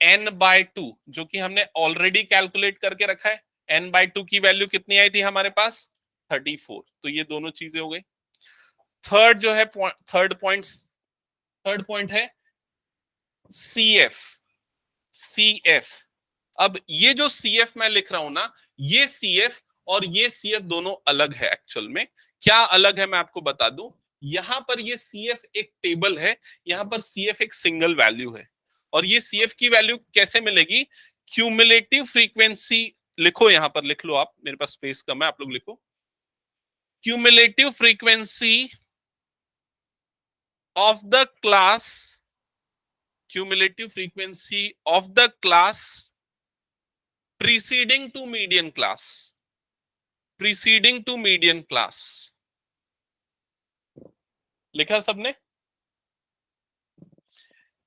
n/2, जो कि हमने ऑलरेडी कैलकुलेट करके रखा है। n/2 की वैल्यू कितनी आई थी हमारे पास, 34। तो ये दोनों चीजें हो गई। थर्ड जो है थर्ड पॉइंट है CF। CF, अब ये जो CF मैं लिख रहा हूं ना, ये CF और ये CF दोनों अलग है। एक्चुअल में क्या अलग है मैं आपको बता दूं। यहां पर ये CF एक टेबल है, यहां पर CF एक सिंगल वैल्यू है। और ये CF की वैल्यू कैसे मिलेगी, क्यूमुलेटिव फ्रीक्वेंसी। लिखो यहां पर, लिख लो आप, मेरे पास स्पेस कम है, आप लोग लिखो। Cumulative frequency of the class, cumulative frequency of the class preceding to median class, preceding to median class। लिखा सबने?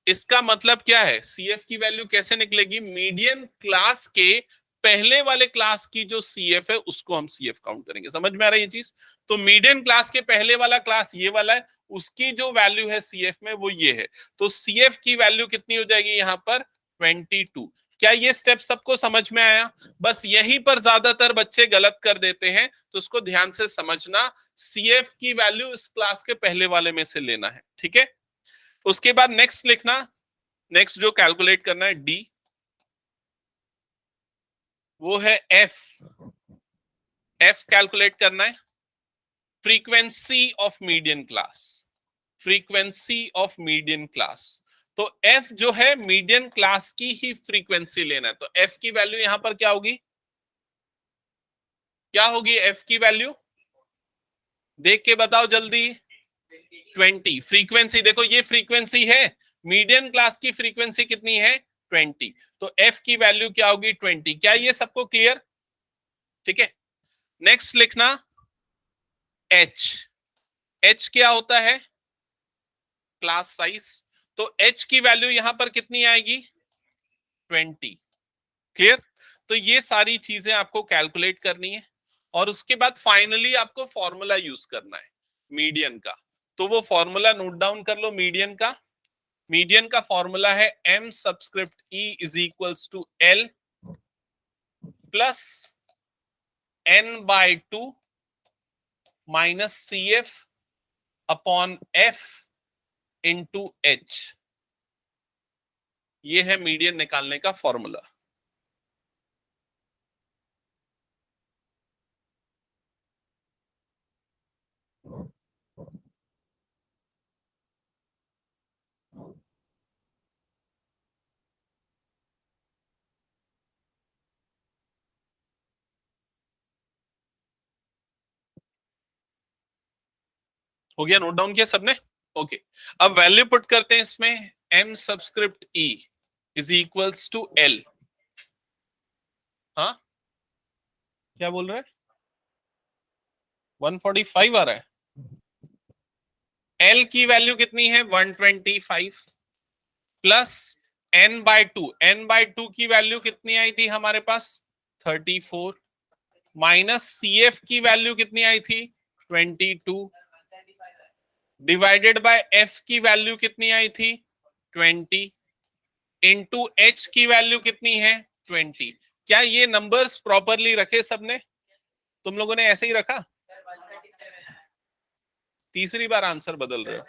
इसका मतलब क्या है, CF की वैल्यू कैसे निकलेगी, मीडियन क्लास के पहले वाले क्लास की जो CF है उसको हम CF काउंट करेंगे। समझ में आ रहा है ये चीज? तो मीडियन क्लास के पहले वाला क्लास ये वाला है, उसकी जो वैल्यू है CF में वो ये है। तो CF की वैल्यू कितनी हो जाएगी यहां पर, 22। क्या ये स्टेप सबको समझ में आया? बस यहीं पर ज्यादातर बच्चे गलत कर देते हैं, तो उसको ध्यान से समझना। CF की वैल्यू इस क्लास के पहले वाले में से लेना है, ठीक है। उसके बाद नेक्स्ट लिखना, नेक्स्ट जो कैलकुलेट करना है D, वो है F। F कैलकुलेट करना है, frequency of median class, frequency of median class. तो F जो है मीडियन क्लास की ही फ्रीक्वेंसी लेना है। तो F की वैल्यू यहां पर क्या होगी, क्या होगी F की वैल्यू, देख के बताओ जल्दी। 20। फ्रीक्वेंसी देखो, ये फ्रीक्वेंसी है, मीडियन क्लास की फ्रीक्वेंसी कितनी है, 20। तो F की वैल्यू क्या होगी, 20। क्या ये सबको क्लियर? ठीक है, नेक्स्ट लिखना H। H क्या होता है, क्लास साइज। तो H की वैल्यू यहां पर कितनी आएगी, 20। क्लियर? तो ये सारी चीजें आपको कैलकुलेट करनी है, और उसके बाद फाइनली आपको फॉर्मूला यूज करना है मीडियन का। तो वो फॉर्मूला नोट डाउन कर लो मीडियन का। मीडियन का फॉर्मूला है M subscript E is equals to L plus n/2 minus CF upon F into H। ये है मीडियन निकालने का फॉर्मूला। हो गया, नोट डाउन किया सबने? ओके, अब वैल्यू पुट करते हैं इसमें। M subscript E is equals to L। हाँ, क्या बोल रहे हैं, 145 आ रहा है। L की वैल्यू कितनी है, 125 प्लस n/2। n/2 की वैल्यू कितनी आई थी हमारे पास, 34 माइनस CF की वैल्यू कितनी आई थी, 22 डिवाइडेड बाय F की वैल्यू कितनी आई थी, 20। इंटू एच की वैल्यू कितनी है 20। क्या ये नंबर्स प्रॉपरली रखे सबने? तुम लोगों ने ऐसे ही रखा? तीसरी बार आंसर बदल रहे हो।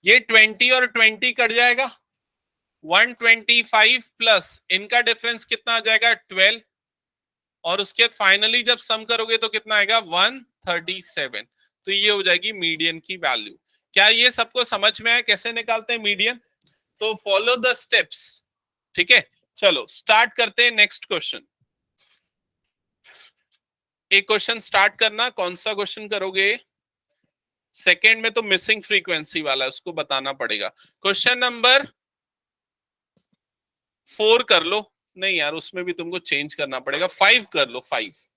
ये 20 और 20 कट जाएगा, 125 प्लस इनका डिफरेंस कितना आ जाएगा 12, और उसके बाद फाइनली जब सम करोगे तो कितना आएगा 137। तो ये हो जाएगी मीडियन की वैल्यू। क्या ये सबको समझ में आया कैसे निकालते हैं मीडियन? तो फॉलो द स्टेप्स, ठीक है। चलो स्टार्ट करते हैं नेक्स्ट क्वेश्चन। एक क्वेश्चन स्टार्ट करना, कौन सा क्वेश्चन करोगे? सेकेंड में तो मिसिंग फ्रीक्वेंसी वाला है, उसको बताना पड़ेगा। क्वेश्चन नंबर 4 कर लो। नहीं यार, उसमें भी तुमको चेंज करना पड़ेगा, 5 कर लो, 5।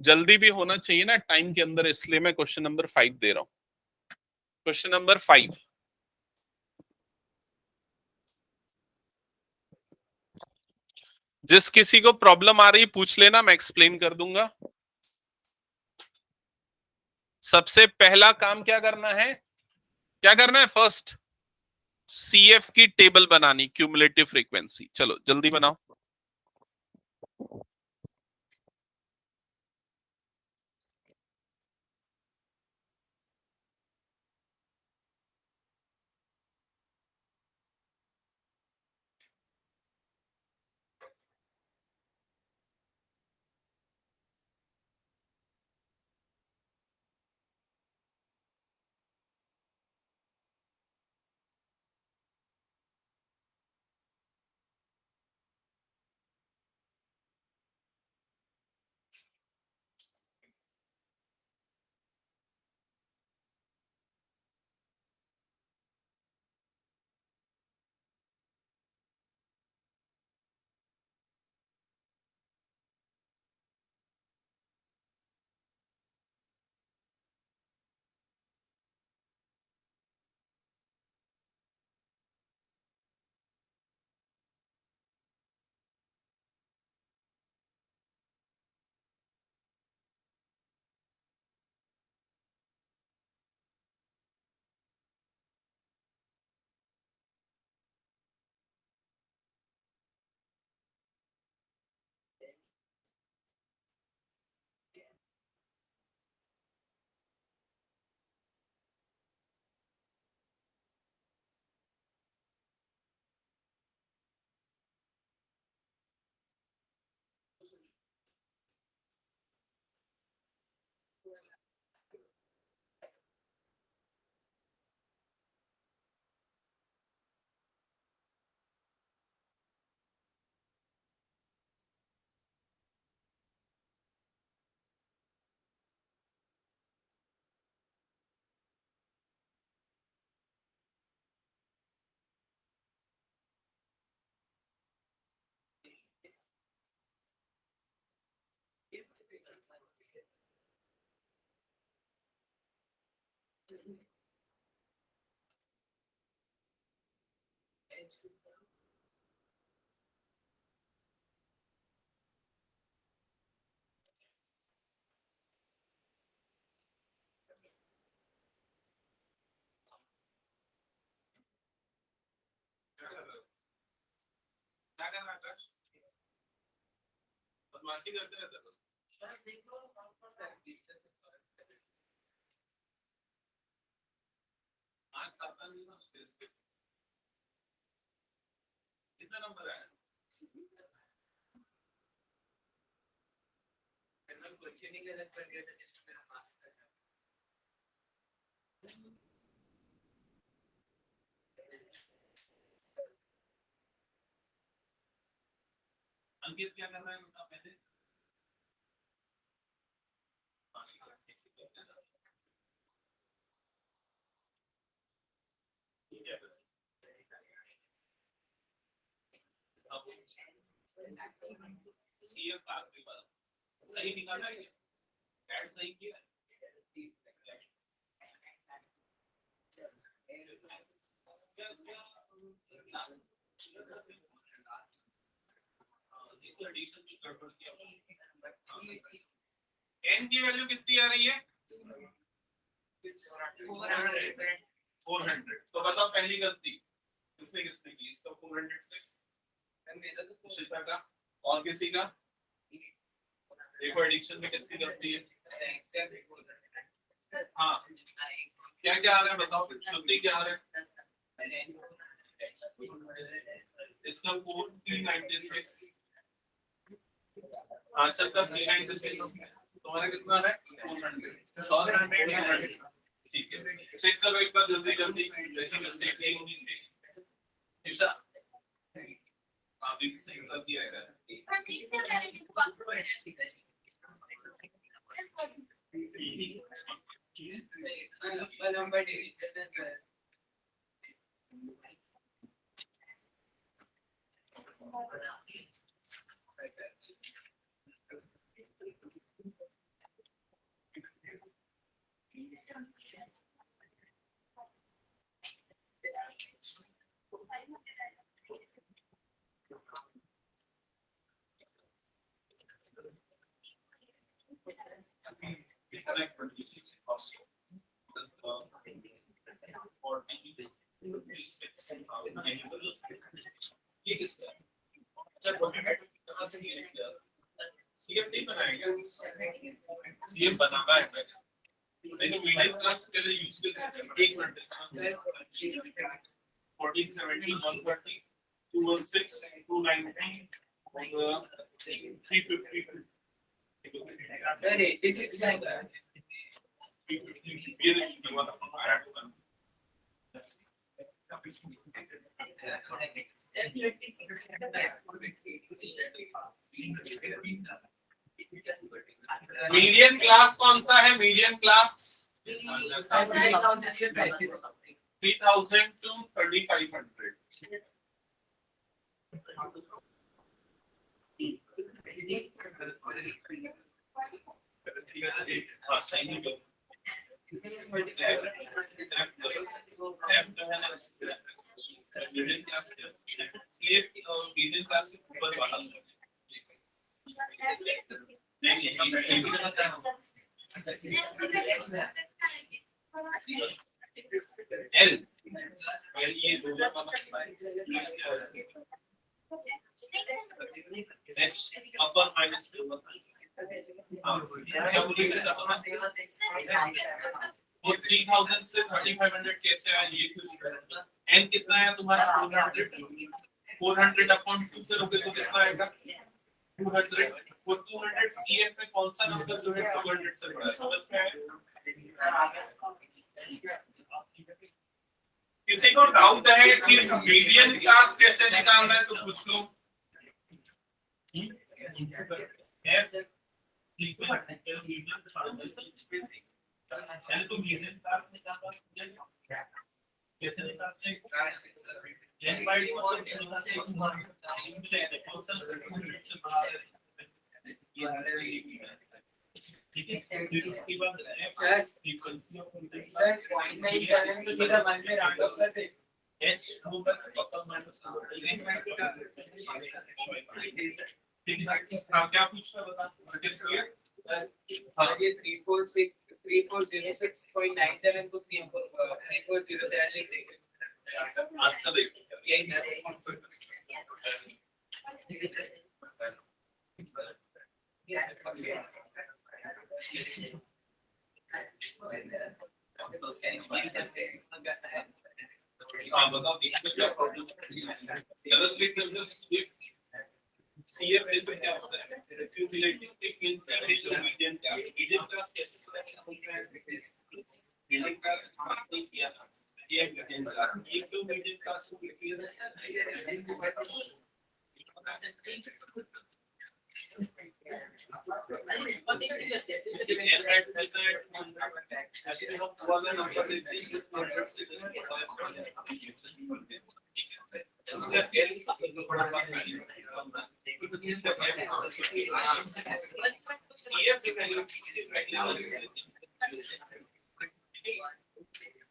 जल्दी भी होना चाहिए ना टाइम के अंदर, इसलिए मैं क्वेश्चन नंबर 5 दे रहा हूं। क्वेश्चन नंबर 5, जिस किसी को प्रॉब्लम आ रही पूछ लेना, मैं एक्सप्लेन कर दूंगा। सबसे पहला काम क्या करना है? क्या करना है? फर्स्ट सीएफ की टेबल बनानी, क्यूमुलेटिव फ्रीक्वेंसी। चलो जल्दी बनाओ। क्या कर रहा है? बदमाशी करते रहते हो। आज सात कितना नंबर है? अंकित क्या कर रहा है पहले? सही निकाला है, सही किया। एन की वैल्यू कितनी आ रही है? 400। तो बताओ पहली गलती किसने किसने की? इसका 406 शिल्पा का, और किसी का? देखो एडिशन में किसकी गलती है? हाँ, क्या क्या आ रहा है बताओ, शुद्धि क्या आ रहा है? इसका 496, आंसर का 396, तुम्हारा कितना है? 400। ठीक है, चेक करो एक बार जल्दी जल्दी, ऐसी मिस्टेक नहीं होनी चाहिए। निशा आप भी सही कर दिया है। ये किसका? सीएम नहीं बनाएगा, सीएम बनाना है। मैंने मीडियम क्लास के लिए यूज किया है। एक मिनट 14 17 130 216 290 350 अरे 86 आएगा 350 ये नहीं वाला हमारा मीडियम क्लास कौन सा है? Medium class 3000 to 3500। हाँ सही है। मीडियम क्लास के ऊपर वाला एल ये अपर माइनस वो 3000 से 3500 कैसे आया? ये कुछ एन कितना है तुम्हारा? 400 अपॉन 2 करोगे तो कितना आएगा? 200। वो 200 सीएफ में कौन सा नंबर जो है 200 से बड़ा? समझ में आया? किसी को डाउट है कि मीडियन क्लास कैसे निकालना है तो पूछ लो। तो मीडियन क्लास निकालना कैसे निकालते हैं? ठीक है, इसके बाद सर फ्रीक्वेंसी ऑफ सर 0.97 को सीधा 1 में राउंड ऑफ कर दे। h ऊपर अपर माइनस ठीक है। आप क्या पूछ रहे बता? ये 3406.97 को 3407 लिख देंगे। अच्छा देखिए यही है। बताओ क्या प्रॉब्लम CF में क्या होता है? Cumulative accumulation median class median class हमने किया था। ये मीडियन क्लास ये क्यों मीडियन क्लास को क्लियर है?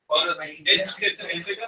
और H कैसे मिलेगा?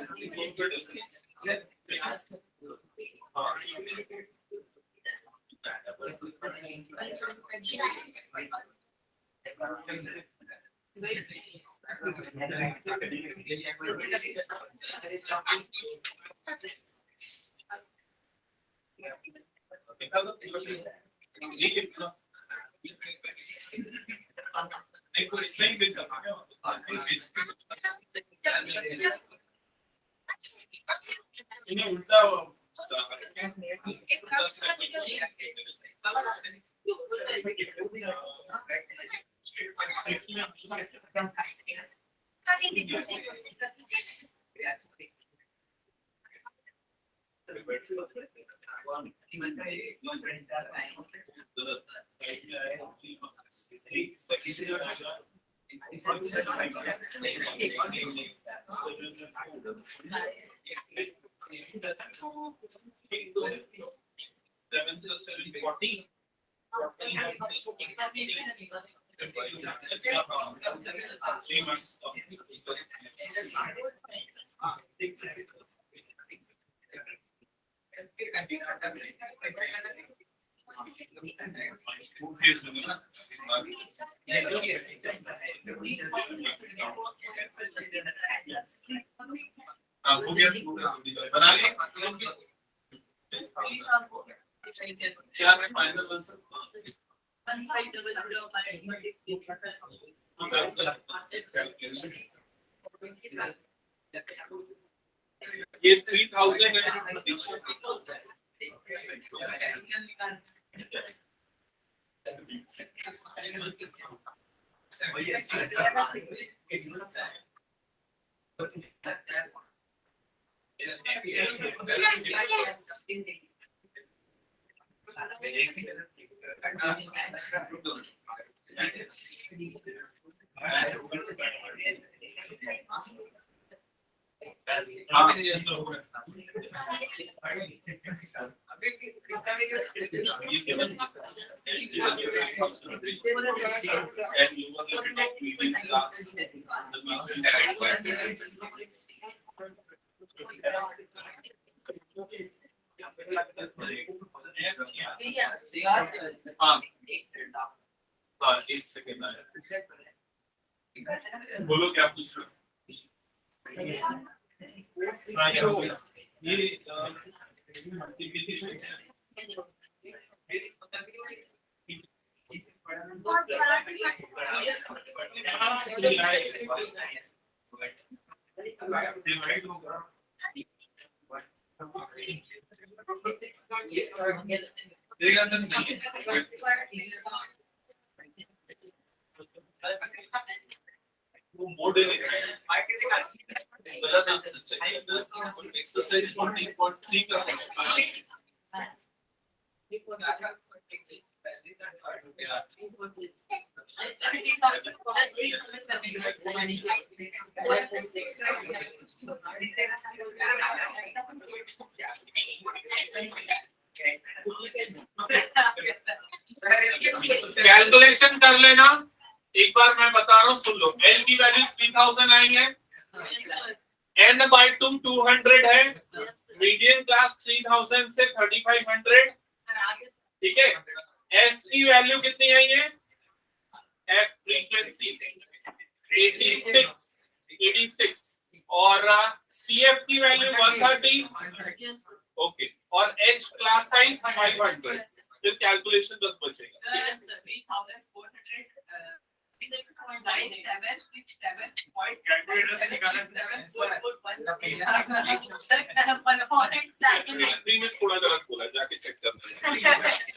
ये 3000 हाँ एक सेकंड आया बोलो क्या पूछ रहे हो ये मल्टीप्लिकेशन डिवाइड होगा देखा तो नहीं वो मोड है एक्सरसाइज 14.3 का कैलकुलेशन कर लेना एक बार मैं बता रहा हूँ सुन लो एल की वैल्यू 3000 आई है एन बाय 200 है मीडियम क्लास 3000 से 3500 ठीक है एफ की वैल्यू कितनी आई है एफ फ्रीक्वेंसी 86 और सीएफ की वैल्यू 130 ओके और एच क्लास साइज 500 फिर कैलकुलेशन बस बचेगा थोड़ा गलत बोला जाके चेक करना